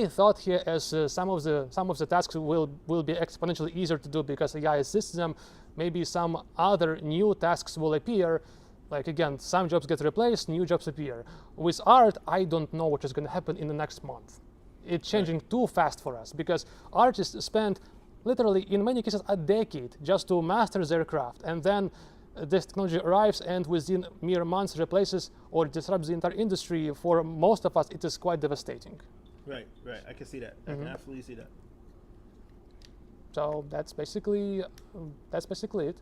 thought here is some of the tasks will be exponentially easier to do because AI assists them. Maybe some other new tasks will appear. Like again, some jobs get replaced, new jobs appear. With art, I don't know what is going to happen in the next month. It's changing too fast for us because artists spend literally, in many cases, a decade just to master their craft, and then this technology arrives and within mere months replaces or disrupts the entire industry. For most of us, it is quite devastating. Right. I can see that. I can absolutely see that. So that's basically it.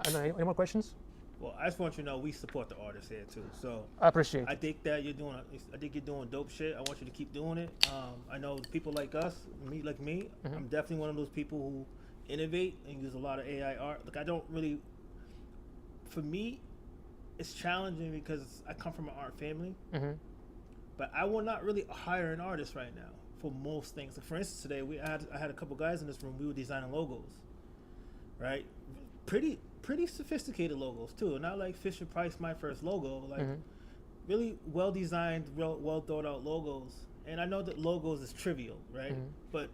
Any more questions? Well, I just want you to know we support the artists here too. So I appreciate it. I think you're doing dope shit. I want you to keep doing it. I know people like us, like me. I'm definitely one of those people who innovate and use a lot of AI art. Like I don't really. For me, it's challenging because I come from an art family. But I will not really hire an artist right now for most things. Like for instance, today I had a couple guys in this room. We were designing logos, right? Pretty sophisticated logos too. Not like Fisher Price, my first logo. Like really well designed, well thought out logos. And I know that logos is trivial, right? But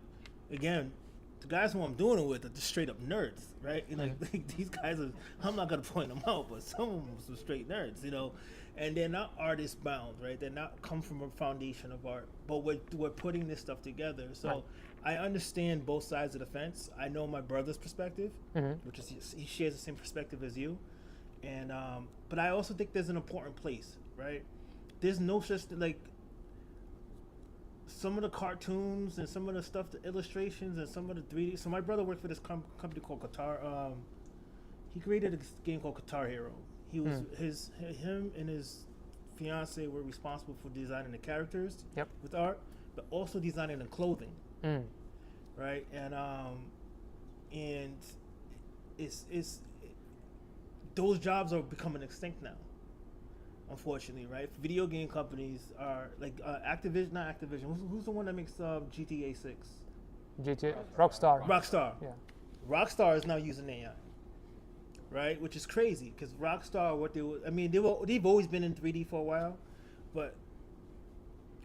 again, the guys who I'm doing it with are just straight up nerds, right? You know, like these guys are. I'm not gonna point them out, but some of them are some straight nerds, you know. And they're not artist bound, right? They're not come from a foundation of art, but we're putting this stuff together. So I understand both sides of the fence. I know my brother's perspective, which is he shares the same perspective as you, and but I also think there's an important place, right? There's no such like some of the cartoons and some of the stuff, the illustrations and some of the 3D. So my brother worked for this company called Qatar. He created a game called Qatar Hero. He was him and his fiance were responsible for designing the characters with art, but also designing the clothing, right? And it's those jobs are becoming extinct now, unfortunately, right? Video game companies are like Activision, not Activision. Who's the one that makes GTA 6? GTA Rockstar. Rockstar. Yeah. Rockstar is now using AI. Right, which is crazy because Rockstar, they've always been in 3D for a while, but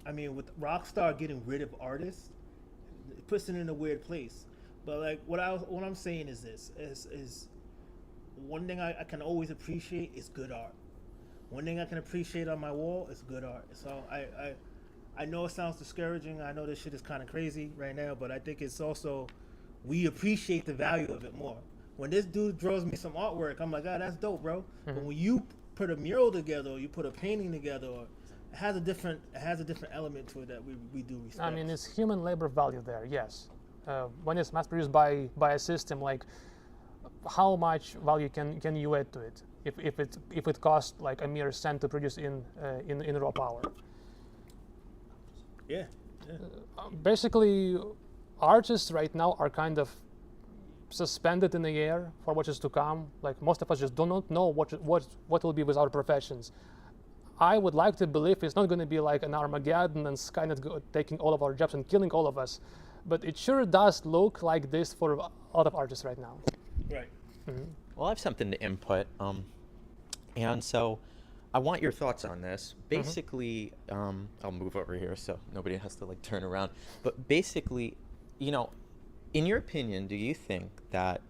I mean, with Rockstar getting rid of artists, it puts it in a weird place. But like, what I'm saying is this: is one thing I can always appreciate is good art. One thing I can appreciate on my wall is good art. So I know it sounds discouraging. I know this shit is kind of crazy right now, but I think it's also we appreciate the value of it more. When this dude draws me some artwork, I'm like, that's dope, bro. But when you put a mural together, or you put a painting together, or it has a different element to it that we do respect. I mean, it's human labor value there, yes. When it's mass produced by a system, like how much value can you add to it if it costs like a mere cent to produce in raw power? Yeah. Basically, artists right now are kind of suspended in the air for what is to come. Like most of us just do not know what will be with our professions. I would like to believe it's not going to be like an Armageddon and Skynet taking all of our jobs and killing all of us, but it sure does look like this for a lot of artists right now. Right. Well, I have something to input, and so I want your thoughts on this. Basically, I'll move over here so nobody has to like turn around. But basically, you know, in your opinion, do you think that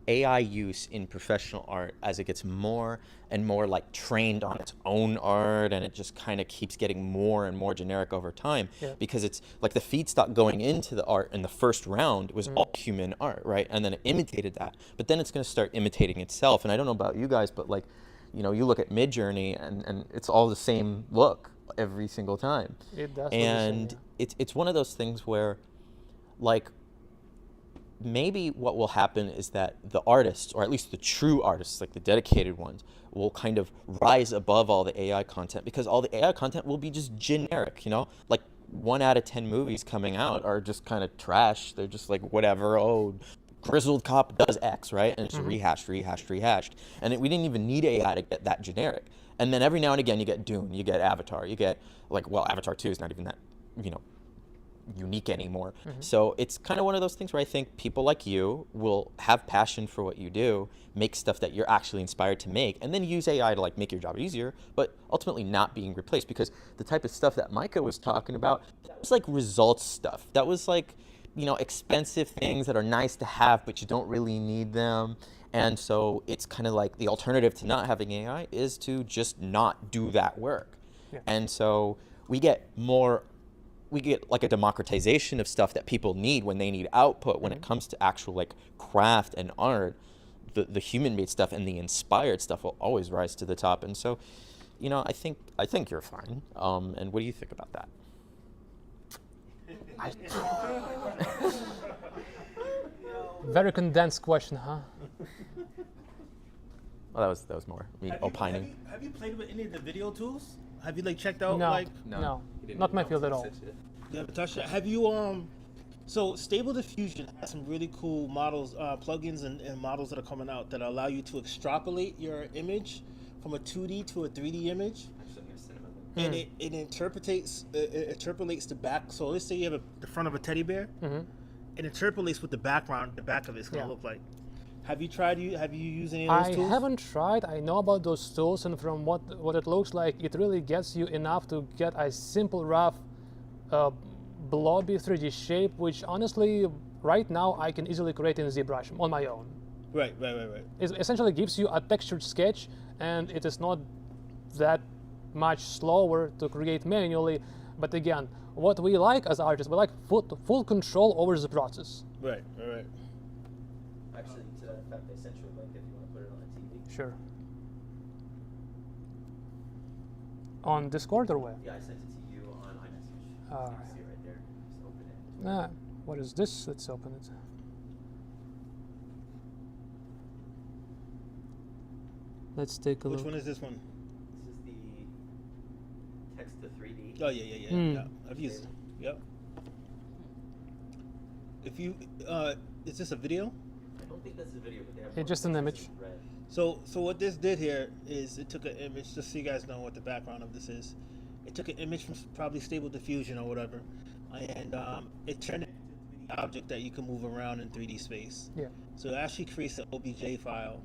AI use in professional art, as it gets more and more like trained on its own art, and it just kind of keeps getting more and more generic over time, because it's like the feedstock going into the art in the first round was all human art, right? And then it imitated that, but then it's going to start imitating itself. And I don't know about you guys, but like, you know, you look at Midjourney and it's all the same look every single time. It does. And it's one of those things where, like, maybe what will happen is that the artists, or at least the true artists, like the dedicated ones, will kind of rise above all the AI content, because all the AI content will be just generic, you know? Like 1 out of 10 movies coming out are just kind of trash. They're just like, whatever, oh, grizzled cop does X, right? And it's rehashed. And we didn't even need AI to get that generic. And then every now and again you get Dune, you get Avatar, you get, like, well, Avatar 2 is not even that, you know, unique anymore. So it's kind of one of those things where I think people like you will have passion for what you do, make stuff that you're actually inspired to make, and then use AI to like make your job easier, but ultimately not being replaced, because the type of stuff that Micah was talking about, that was like results stuff. That was like, you know, expensive things that are nice to have, but you don't really need them. And so it's kind of like the alternative to not having AI is to just not do that work. Yeah. And so we get like a democratization of stuff that people need when they need output. When it comes to actual like craft and art, the human-made stuff and the inspired stuff will always rise to the top. And so, you know, I think you're fine. And what do you think about that? Very condensed question, huh? Well, that was more me opining. Have you played with any of the video tools? Have you like checked out No, like? no, not my field at all. You haven't touched it. Have you So Stable Diffusion has some really cool models, plugins and models that are coming out that allow you to extrapolate your image from a 2D to a 3D image. And it interpolates the back. So let's say you have the front of a teddy bear. It interpolates what the back of it's gonna look like. Have you used any of those tools? I haven't tried. I know about those tools, and from what it looks like, it really gets you enough to get a simple, rough, blobby 3D shape, which honestly, right now, I can easily create in ZBrush on my own. Right. It essentially gives you a textured sketch, and it is not that much slower to create manually. But again, what we like as artists, we like full control over the process. Right. Actually, to that effect, I sent you a link if you want to put it on the TV. Sure. On Discord or where? Yeah, I sent it to you on iMessage. All You right. can see it right there. Just open it. What is this? Let's open it. Let's take a Which look. one is this one? This is the text to 3D. Oh yeah. Yeah. I've used it. Yep. If you is this a video? I don't think that's a video, but they have It's just an image. red. So what this did here is it took an image, just so you guys know what the background of this is. It took an image from probably Stable Diffusion or whatever, and it turned it into an object that you can move around in 3D space. Yeah. So it actually creates an OBJ file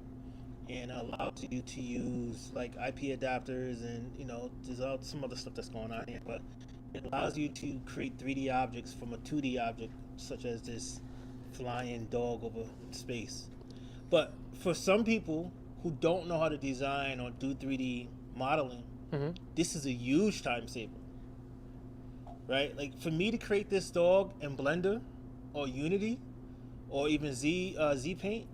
and allows you to use like IP adapters, and you know there's some other stuff that's going on here, but it allows you to create 3D objects from a 2D object, such as this flying dog over space. But for some people who don't know how to design or do 3D modeling, this is a huge time saver, right? Like for me to create this dog in Blender or Unity or even Z Paint,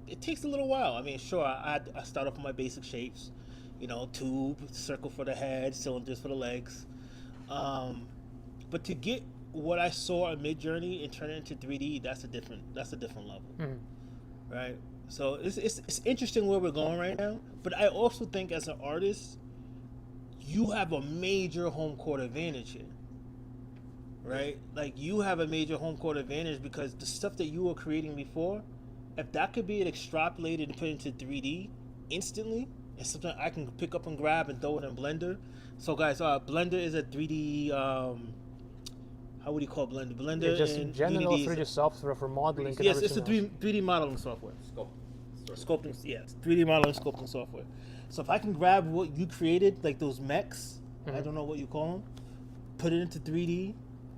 it takes a little while. I mean, sure, I start off with my basic shapes, you know, tube, circle for the head, cylinders for the legs. But to get what I saw in Midjourney and turn it into 3D, that's a different level, right? So it's interesting where we're going right now. But I also think as an artist, you have a major home court advantage here, right? Like you have a major home court advantage because the stuff that you were creating before, if that could be extrapolated and put into 3D instantly, and something I can pick up and grab and throw it in Blender. So guys, Blender is a 3D, how would you call Blender? Blender Just and general Unity 3D software for modeling. and yes, it's a everything else. 3D modeling software. Sculpting, yes, 3D modeling sculpting software. So if I can grab what you created, like those mechs, I don't know what you call them, put it into 3D,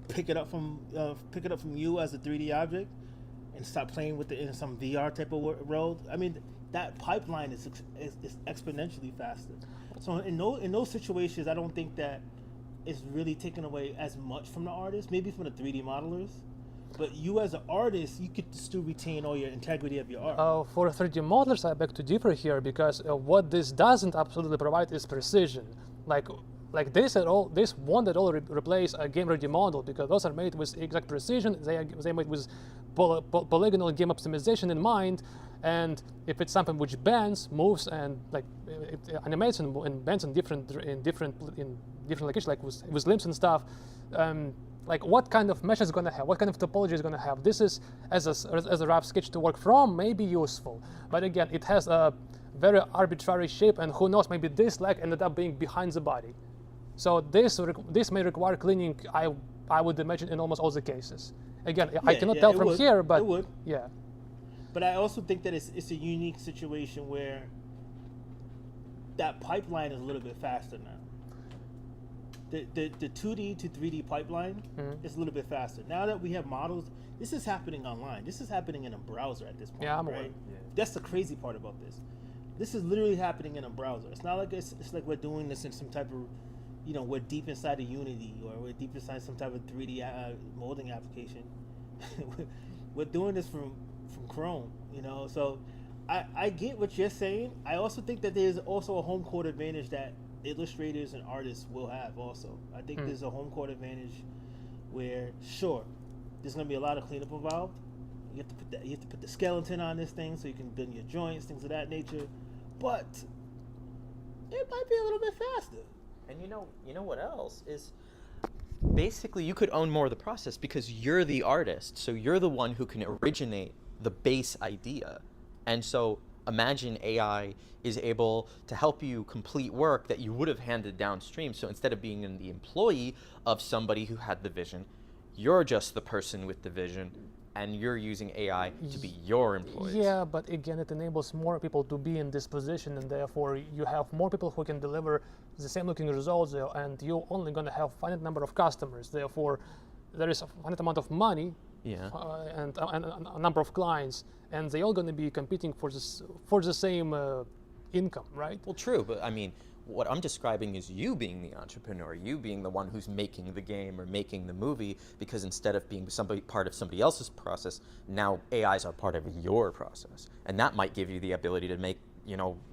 pick it up from you as a 3D object, and start playing with it in some VR type of world. I mean, that pipeline is exponentially faster. So in those situations, I don't think that it's really taking away as much from the artist, maybe from the 3D modelers. But you as an artist, you could still retain all your integrity of your art. For 3D modelers, I beg to differ here because what this doesn't absolutely provide is precision. Like this won't at all replace a game-ready model because those are made with exact precision. They are made with polygonal game optimization in mind, and if it's something which bends, moves, and like it animates and bends in different locations, like with limbs and stuff, like what kind of mesh is going to have, what kind of topology is going to have. This is, as a rough sketch to work from, may be useful, but again, it has a very arbitrary shape, and who knows, maybe this leg ended up being behind the body. So this may require cleaning, I would imagine, in almost all the cases. Again, I cannot tell from here, but it would. Yeah. But I also think that it's a unique situation where that pipeline is a little bit faster now. The 2D to 3D pipeline is a little bit faster. Now that we have models, this is happening online. This is happening in a browser at this point, Yeah, I'm right? aware. Yeah. That's the crazy part about this. This is literally happening in a browser. It's not like it's like we're doing this in some type of, we're deep inside of Unity, or we're deep inside some type of 3D molding application. We're doing this from Chrome, So I get what you're saying. I also think that there's also a home court advantage that illustrators and artists will have also. I think there's a home court advantage where, sure, there's going to be a lot of cleanup involved. You have to put the skeleton on this thing so you can bend your joints, things of that nature. But it might be a little bit faster. And you know what else is, basically you could own more of the process because you're the artist, so you're the one who can originate the base idea. And so imagine AI is able to help you complete work that you would have handed downstream. So instead of being the employee of somebody who had the vision, you're just the person with the vision, and you're using AI to be your employees. Yeah, but again, it enables more people to be in this position, and therefore you have more people who can deliver the same looking results, and you're only going to have finite number of customers. Therefore, there is a finite amount of money, and a number of clients, and they're all going to be competing for the same income, right? Well, true, but I mean, what I'm describing is you being the entrepreneur, you being the one who's making the game or making the movie, because instead of being part of somebody else's process, now AIs are part of your process. And that might give you the ability to make,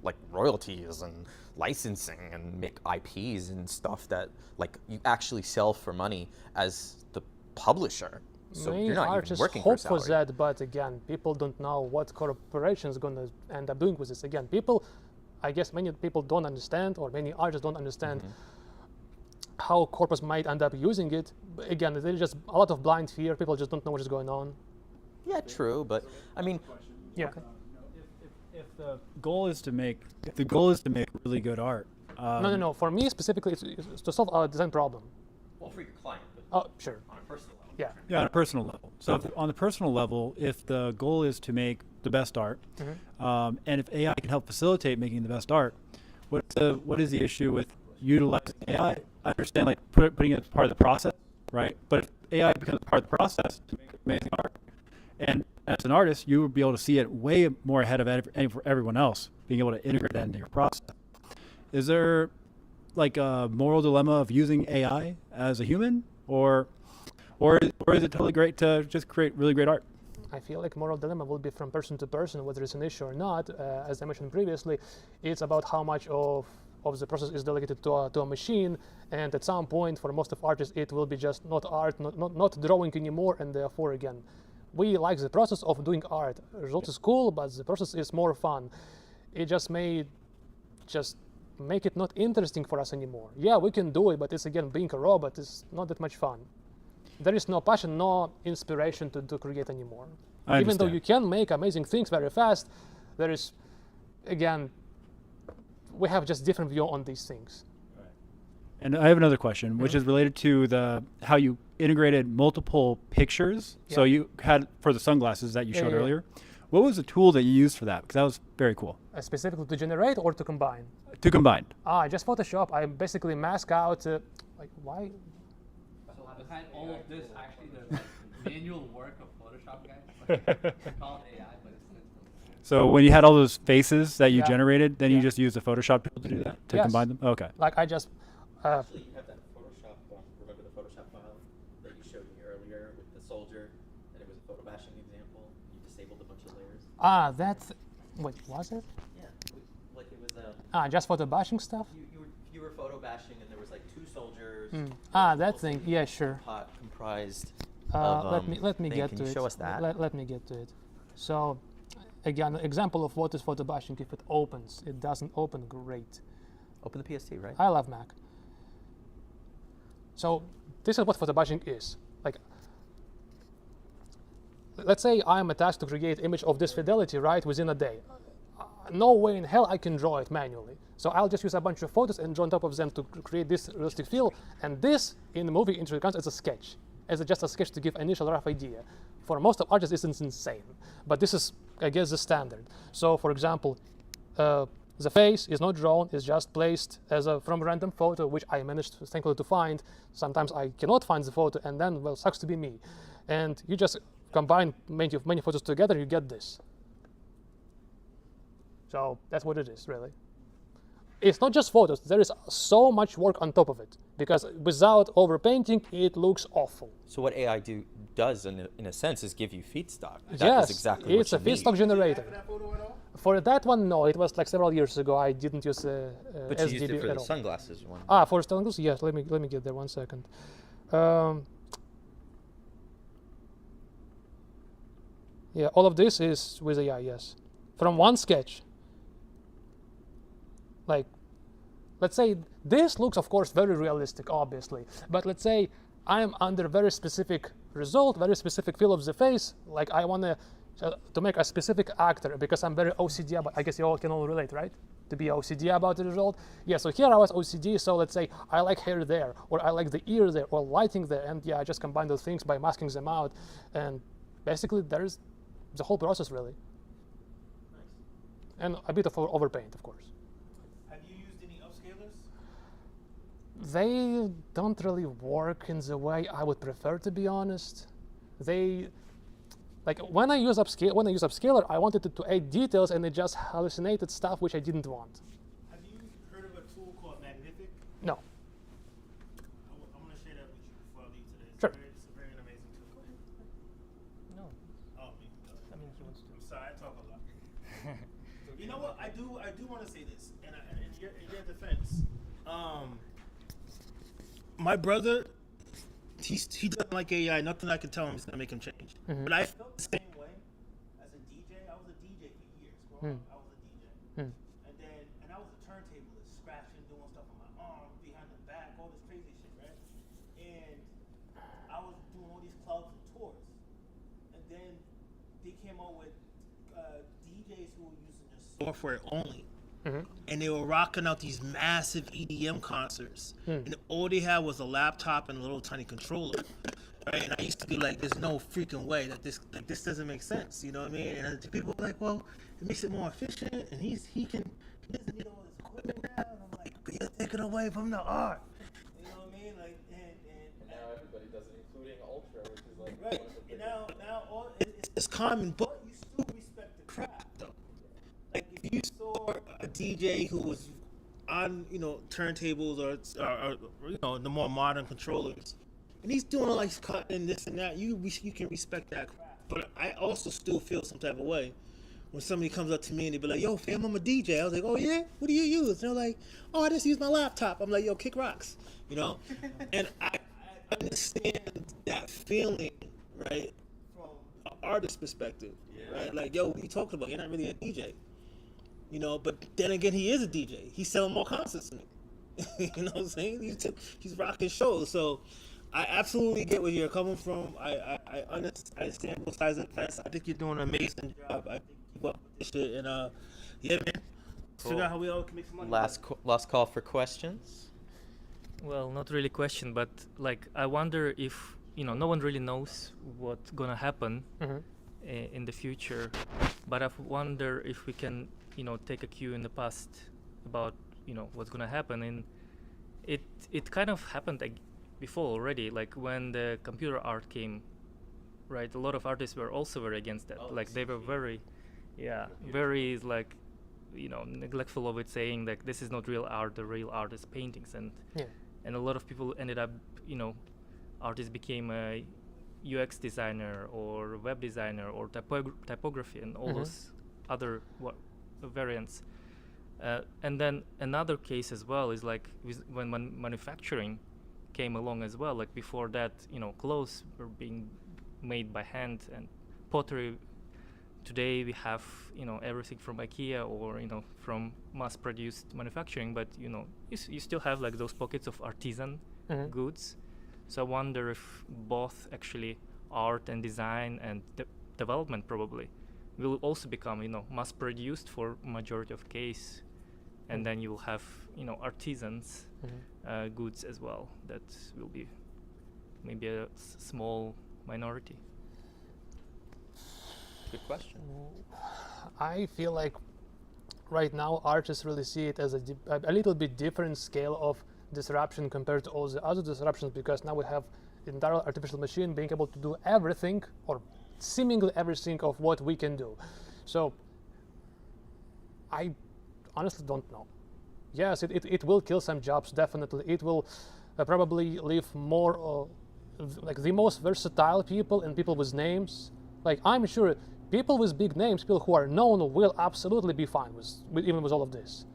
like royalties and licensing and make IPs and stuff that like you actually sell for money as the publisher. So Many you're not even artists working hope for for salary. that, but again, people don't know what corporations are going to end up doing with this. Again, I guess many people don't understand, or many artists don't understand how corporates might end up using it. But again, there's just a lot of blind fear. People just don't know what is going on. Yeah, true, but I mean, Yeah. If the goal is to make really good art. No. For me specifically, it's to solve a design problem. well, for your client, but Oh, sure. on a personal level. Yeah. Yeah, on a personal level. So on the personal level, if the goal is to make the best art, and if AI can help facilitate making the best art, what is the issue with utilizing AI? I understand like putting it as part of the process, right? But if AI becomes part of the process to make amazing art, and as an artist, you would be able to see it way more ahead of everyone else, being able to integrate that into your process. Is there like a moral dilemma of using AI as a human, or is it totally great to just create really great art? I feel like moral dilemma will be from person to person, whether it's an issue or not. As I mentioned previously, it's about how much of the process is delegated to a machine, and at some point, for most of artists, it will be just not art, not drawing anymore, and therefore, again, we like the process of doing art. The result is cool, but the process is more fun. It just may make it not interesting for us anymore. Yeah, we can do it, but it's again, being a robot is not that much fun. There is no passion, no inspiration to create anymore. Even though you can make amazing things very fast, there is, again, we have just different view on these things. And I have another question, which is related to how you integrated multiple pictures. So you had for the sunglasses that you showed earlier. What was the tool that you used for that? Because that was very cool. Specifically to generate or to combine? To combine. Just Photoshop. I basically mask out, like why? So behind all of this, actually, the manual work of Photoshop guys. They call it AI, but it's So when you had all those faces that you Yeah. generated, then Yeah. you just used the Photoshop tool to do that, to Yes. combine them? Okay. Like I just. Actually, you have that Photoshop, remember the Photoshop file that you showed me earlier with the soldier, and it was a photo bashing example? You disabled a bunch of layers. That's. Wait, was it? Yeah, like it was Just photo bashing stuff? you were photo bashing, and there was like two soldiers. That thing. Yeah, sure. Comprised Let me thing. get Can to you it. show us that? Let me get to it. So, again, example of what is photo bashing. If it opens, it doesn't open great. Open the PST, right? I love Mac. So this is what photo bashing is. Like, let's say I am tasked to create image of this fidelity, right, within a day. No way in hell I can draw it manually. So I'll just use a bunch of photos and draw on top of them to create this realistic feel. And this, in the movie industry, counts as a sketch, as just a sketch to give initial rough idea. For most of artists, this is insane. But this is, I guess, the standard. So, for example, the face is not drawn; it's just placed as from a random photo, which I managed, thankfully, to find. Sometimes I cannot find the photo, and then, well, sucks to be me. And you just combine many photos together, you get this. So that's what it is, really. It's not just photos. There is so much work on top of it, because without overpainting, it looks awful. So what AI does, in a sense, is give you feedstock. That Yes, is exactly it's a what you feedstock need. generator. For that one, no. It was like several years ago. I didn't use But you SDB used it for at the all. sunglasses one. Ah, for sunglasses, yes. Let me get there 1 second. Yeah, all of this is with AI, yes. From one sketch. Like, let's say this looks, of course, very realistic, obviously. But let's say I'm under very specific result, very specific feel of the face. Like I want to make a specific actor, because I'm very OCD about. I guess you all can all relate, right? To be OCD about the result. Yeah. So here I was OCD. So let's say I like hair there, or I like the ear there, or lighting there, and yeah, I just combine those things by masking them out, and basically there's the whole process, really. Nice. And a bit of overpaint, of course. Have you used any upscalers? They don't really work in the way I would prefer, to be honest. They, like when I use upscaler, I wanted it to add details, and it just hallucinated stuff which I didn't want. Have you heard of a tool called Magnific? No. I'm going to share that with you before I leave today. Sure. It's a very amazing tool. No. Oh, me. I mean, he wants to. I'm sorry, I talk a lot. You know what? I do want to say this, and in your defense, my brother, he doesn't like AI. Nothing I can tell him is gonna make him change. Mhm. But I felt the same way as a DJ. I was a DJ for years. Growing up, I was a DJ, and I was a turntablist, scratching, doing stuff on my arm, behind the back, all this crazy shit, right? And I was doing all these clubs and tours, and then they came out with DJs who were using their software only. And they were rocking out these massive EDM concerts, and all they had was a laptop and a little tiny controller, right? And I used to be like, "There's no freaking way that this doesn't make sense," you know what I mean? And people were like, "Well, it makes it more efficient, and he doesn't need all this equipment now." And I'm like, "But you're taking away from the art," you know what I mean? Like, and now everybody does it, including Ultra, which is like right. one of the And biggest. now all it's common, but you still respect the craft, though. Like if you saw a DJ who was on, turntables or the more modern controllers, and he's doing like cutting this and that, you can respect that craft. But I also still feel some type of way when somebody comes up to me and they be like, "Yo, fam, I'm a DJ." I was like, "Oh yeah, what do you use?" And they're like, "Oh, I just use my laptop." I'm like, "Yo, kick rocks," And I understand that feeling, right, from an artist's perspective, right? Like, yo, what are you talking about? You're not really a DJ. But then again, he is a DJ. He's selling more concerts than me. You know what I'm saying? He's rocking shows. So I absolutely get where you're coming from. I understand both sides of the fence. I think you're doing an amazing job. I think you keep up with this shit. And yeah, man. Let's figure out how we all can make some money. Last call for questions. Well, not really question, but like I wonder if no one really knows what's gonna happen in the future, but I wonder if we can take a cue in the past about what's gonna happen, and it kind of happened before already, like when the computer art came, right? A lot of artists were also very against that. Like they were very like neglectful of it, saying like this is not real art, the real art is paintings, and a lot of people ended up artists became a UX designer or web designer or typography and all those other variants. And then another case as well is like when manufacturing came along as well. Like before that, clothes were being made by hand, and pottery. Today we have everything from IKEA or from mass-produced manufacturing, but you still have like those pockets of artisan goods. So I wonder if both actually art and design and development probably will also become mass-produced for majority of case, and then you will have artisans goods as well. That will be maybe a small minority. Good question. I feel like right now artists really see it as a little bit different scale of disruption compared to all the other disruptions, because now we have the entire artificial machine being able to do everything or seemingly everything of what we can do. So I honestly don't know. Yes, it will kill some jobs, definitely. It will probably leave more like the most versatile people and people with names. Like, I'm sure people with big names, people who are known, will absolutely be fine with even with all of this.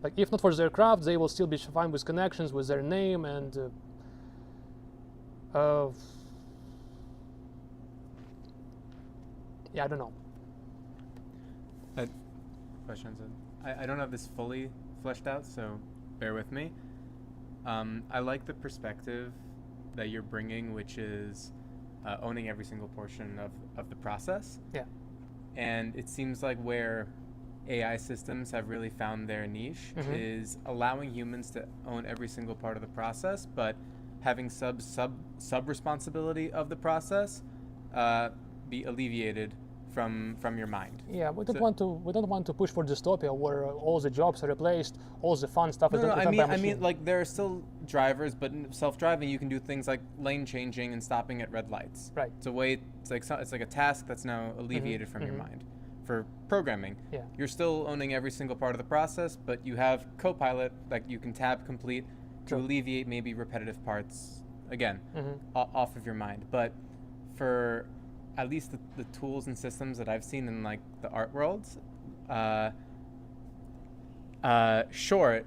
Like, if not for their craft, they will still be fine with connections, with their name, and yeah, I don't know. Questions. I don't have this fully fleshed out, so bear with me. I like the perspective that you're bringing, which is owning every single portion of the process. Yeah. And it seems like where AI systems have really found their niche is allowing humans to own every single part of the process, but having sub responsibility of the process be alleviated from your mind. Yeah, we don't want to push for dystopia where all the jobs are replaced, all the fun stuff is done by machine. I mean, like, there are still drivers, but self-driving, you can do things like lane changing and stopping at red lights. Right. It's a way. It's like a task that's now alleviated from your mind. For programming, you're still owning every single part of the process, but you have Copilot, like you can tab complete to alleviate maybe repetitive parts again off of your mind. But for at least the tools and systems that I've seen in like the art worlds, sure,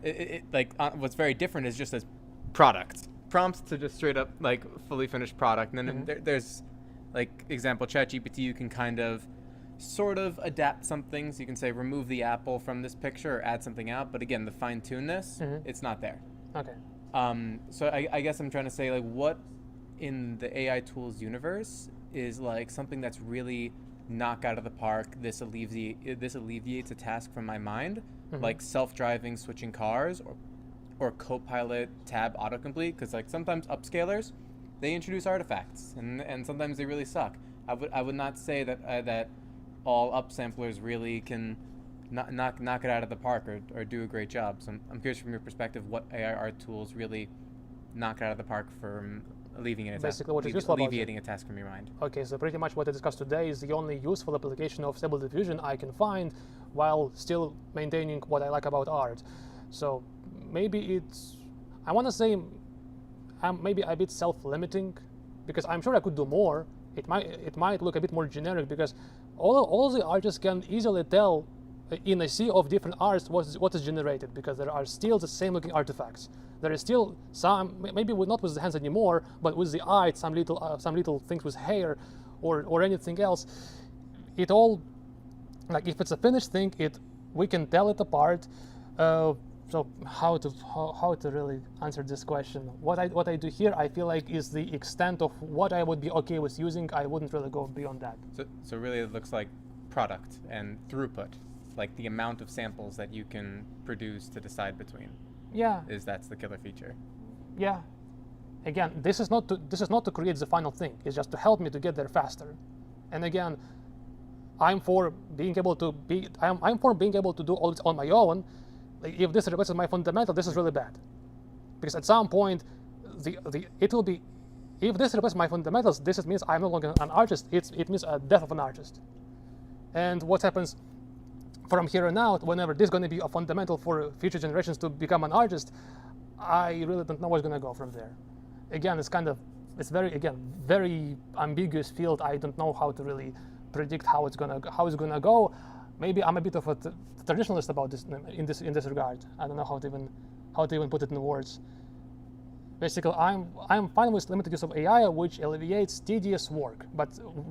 what's very different is just as prompts to just straight up like fully finished product. And then there's like example ChatGPT, you can kind of sort of adapt some things. You can say remove the apple from this picture or add something out, but again, the fine-tunedness, it's not there. Okay. So I guess I'm trying to say, like, what in the AI tools universe is like something that's really knock out of the park. This alleviates a task from my mind, like self-driving switching cars or Copilot tab autocomplete, because like sometimes upscalers, they introduce artifacts and sometimes they really suck. I would not say that all upsamplers really can knock it out of the park or do a great job. So I'm curious from your perspective, what AI art tools really knock it out of the park for alleviating a task from your mind. Okay, so pretty much what I discussed today is the only useful application of Stable Diffusion I can find while still maintaining what I like about art. So maybe I want to say I'm maybe a bit self-limiting, because I'm sure I could do more. It might look a bit more generic, because all the artists can easily tell in a sea of different arts what is generated, because there are still the same looking artifacts. There is still some, maybe not with the hands anymore, but with the eye, some little things with hair or anything else. It all, like, if it's a finished thing, we can tell it apart. So how to really answer this question? What I do here, I feel like, is the extent of what I would be okay with using. I wouldn't really go beyond that. So really, it looks like product and throughput, like the amount of samples that you can produce to decide between. Yeah. That's the killer feature. Yeah. Again, this is not to create the final thing. It's just to help me to get there faster. And again, I'm for being able to do all this on my own. Like, if this replaces my fundamental, this is really bad, because at some point, it will be, if this replaces my fundamentals, this means I'm no longer an artist. It means a death of an artist. And what happens from here on out, whenever this is going to be a fundamental for future generations to become an artist, I really don't know what's going to go from there. Again, it's very ambiguous field. I don't know how to really predict how it's gonna go. Maybe I'm a bit of a traditionalist about this in this regard. I don't know how to even put it in words. Basically, I'm fine with limited use of AI, which alleviates tedious work, but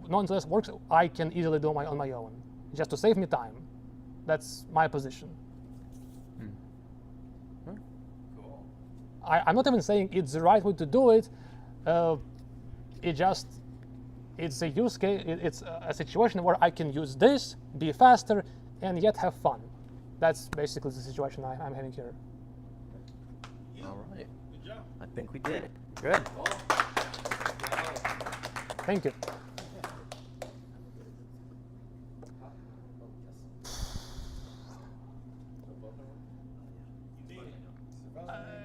nonetheless works I can easily do on my own, just to save me time. That's my position. Cool. I'm not even saying it's the right way to do it. It's a use case. It's a situation where I can use this, be faster, and yet have fun. That's basically the situation I'm having here. All right. Good job. I think we did it. Good. Thank you.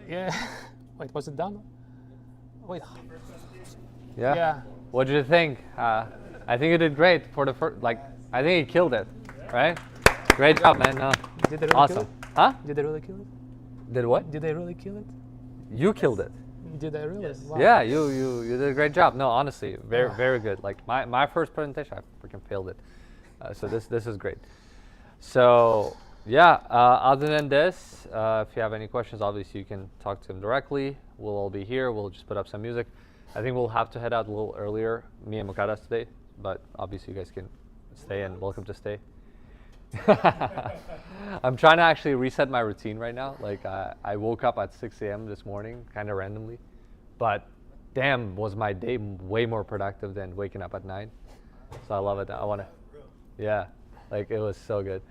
Yeah. Wait, was it done? Wait. Yeah. Yeah. What did you think? I think you did great for the first. Like, I think you killed it, right? Great job, man. Did they really Awesome. kill it? Huh? Did they really kill it? Did what? Did they really kill it? You killed it. Did they really? Wow. Yeah, you did a great job. No, honestly, very good. Like my first presentation, I freaking failed it. So this is great. So yeah, other than this, if you have any questions, obviously you can talk to him directly. We'll all be here. We'll just put up some music. I think we'll have to head out a little earlier, me and Mukadas today, but obviously you guys can stay and welcome to stay. I'm trying to actually reset my routine right now. Like I woke up at 6 a.m. this morning, kind of randomly, but damn, was my day way more productive than waking up at 9. So I love it. I want to, yeah, like it was so good.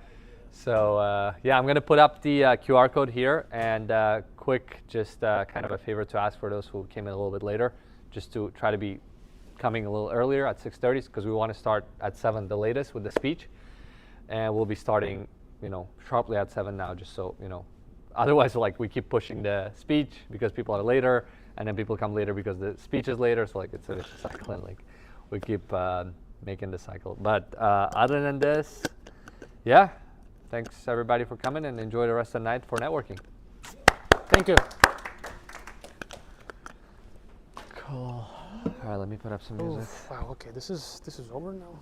So yeah, I'm gonna put up the QR code here, and quick, just kind of a favor to ask for those who came in a little bit later, just to try to be coming a little earlier at 6:30, because we want to start at 7 the latest with the speech. And we'll be starting, sharply at 7 now, just so, otherwise, like, we keep pushing the speech because people are later, and then people come later because the speech is later, so, like, it's a vicious cycle, and, like, we keep making the cycle. But other than this, yeah, thanks, everybody, for coming, and enjoy the rest of the night for networking. Thank you. Cool. All right, let me put up some music. Wow, okay, this is over now.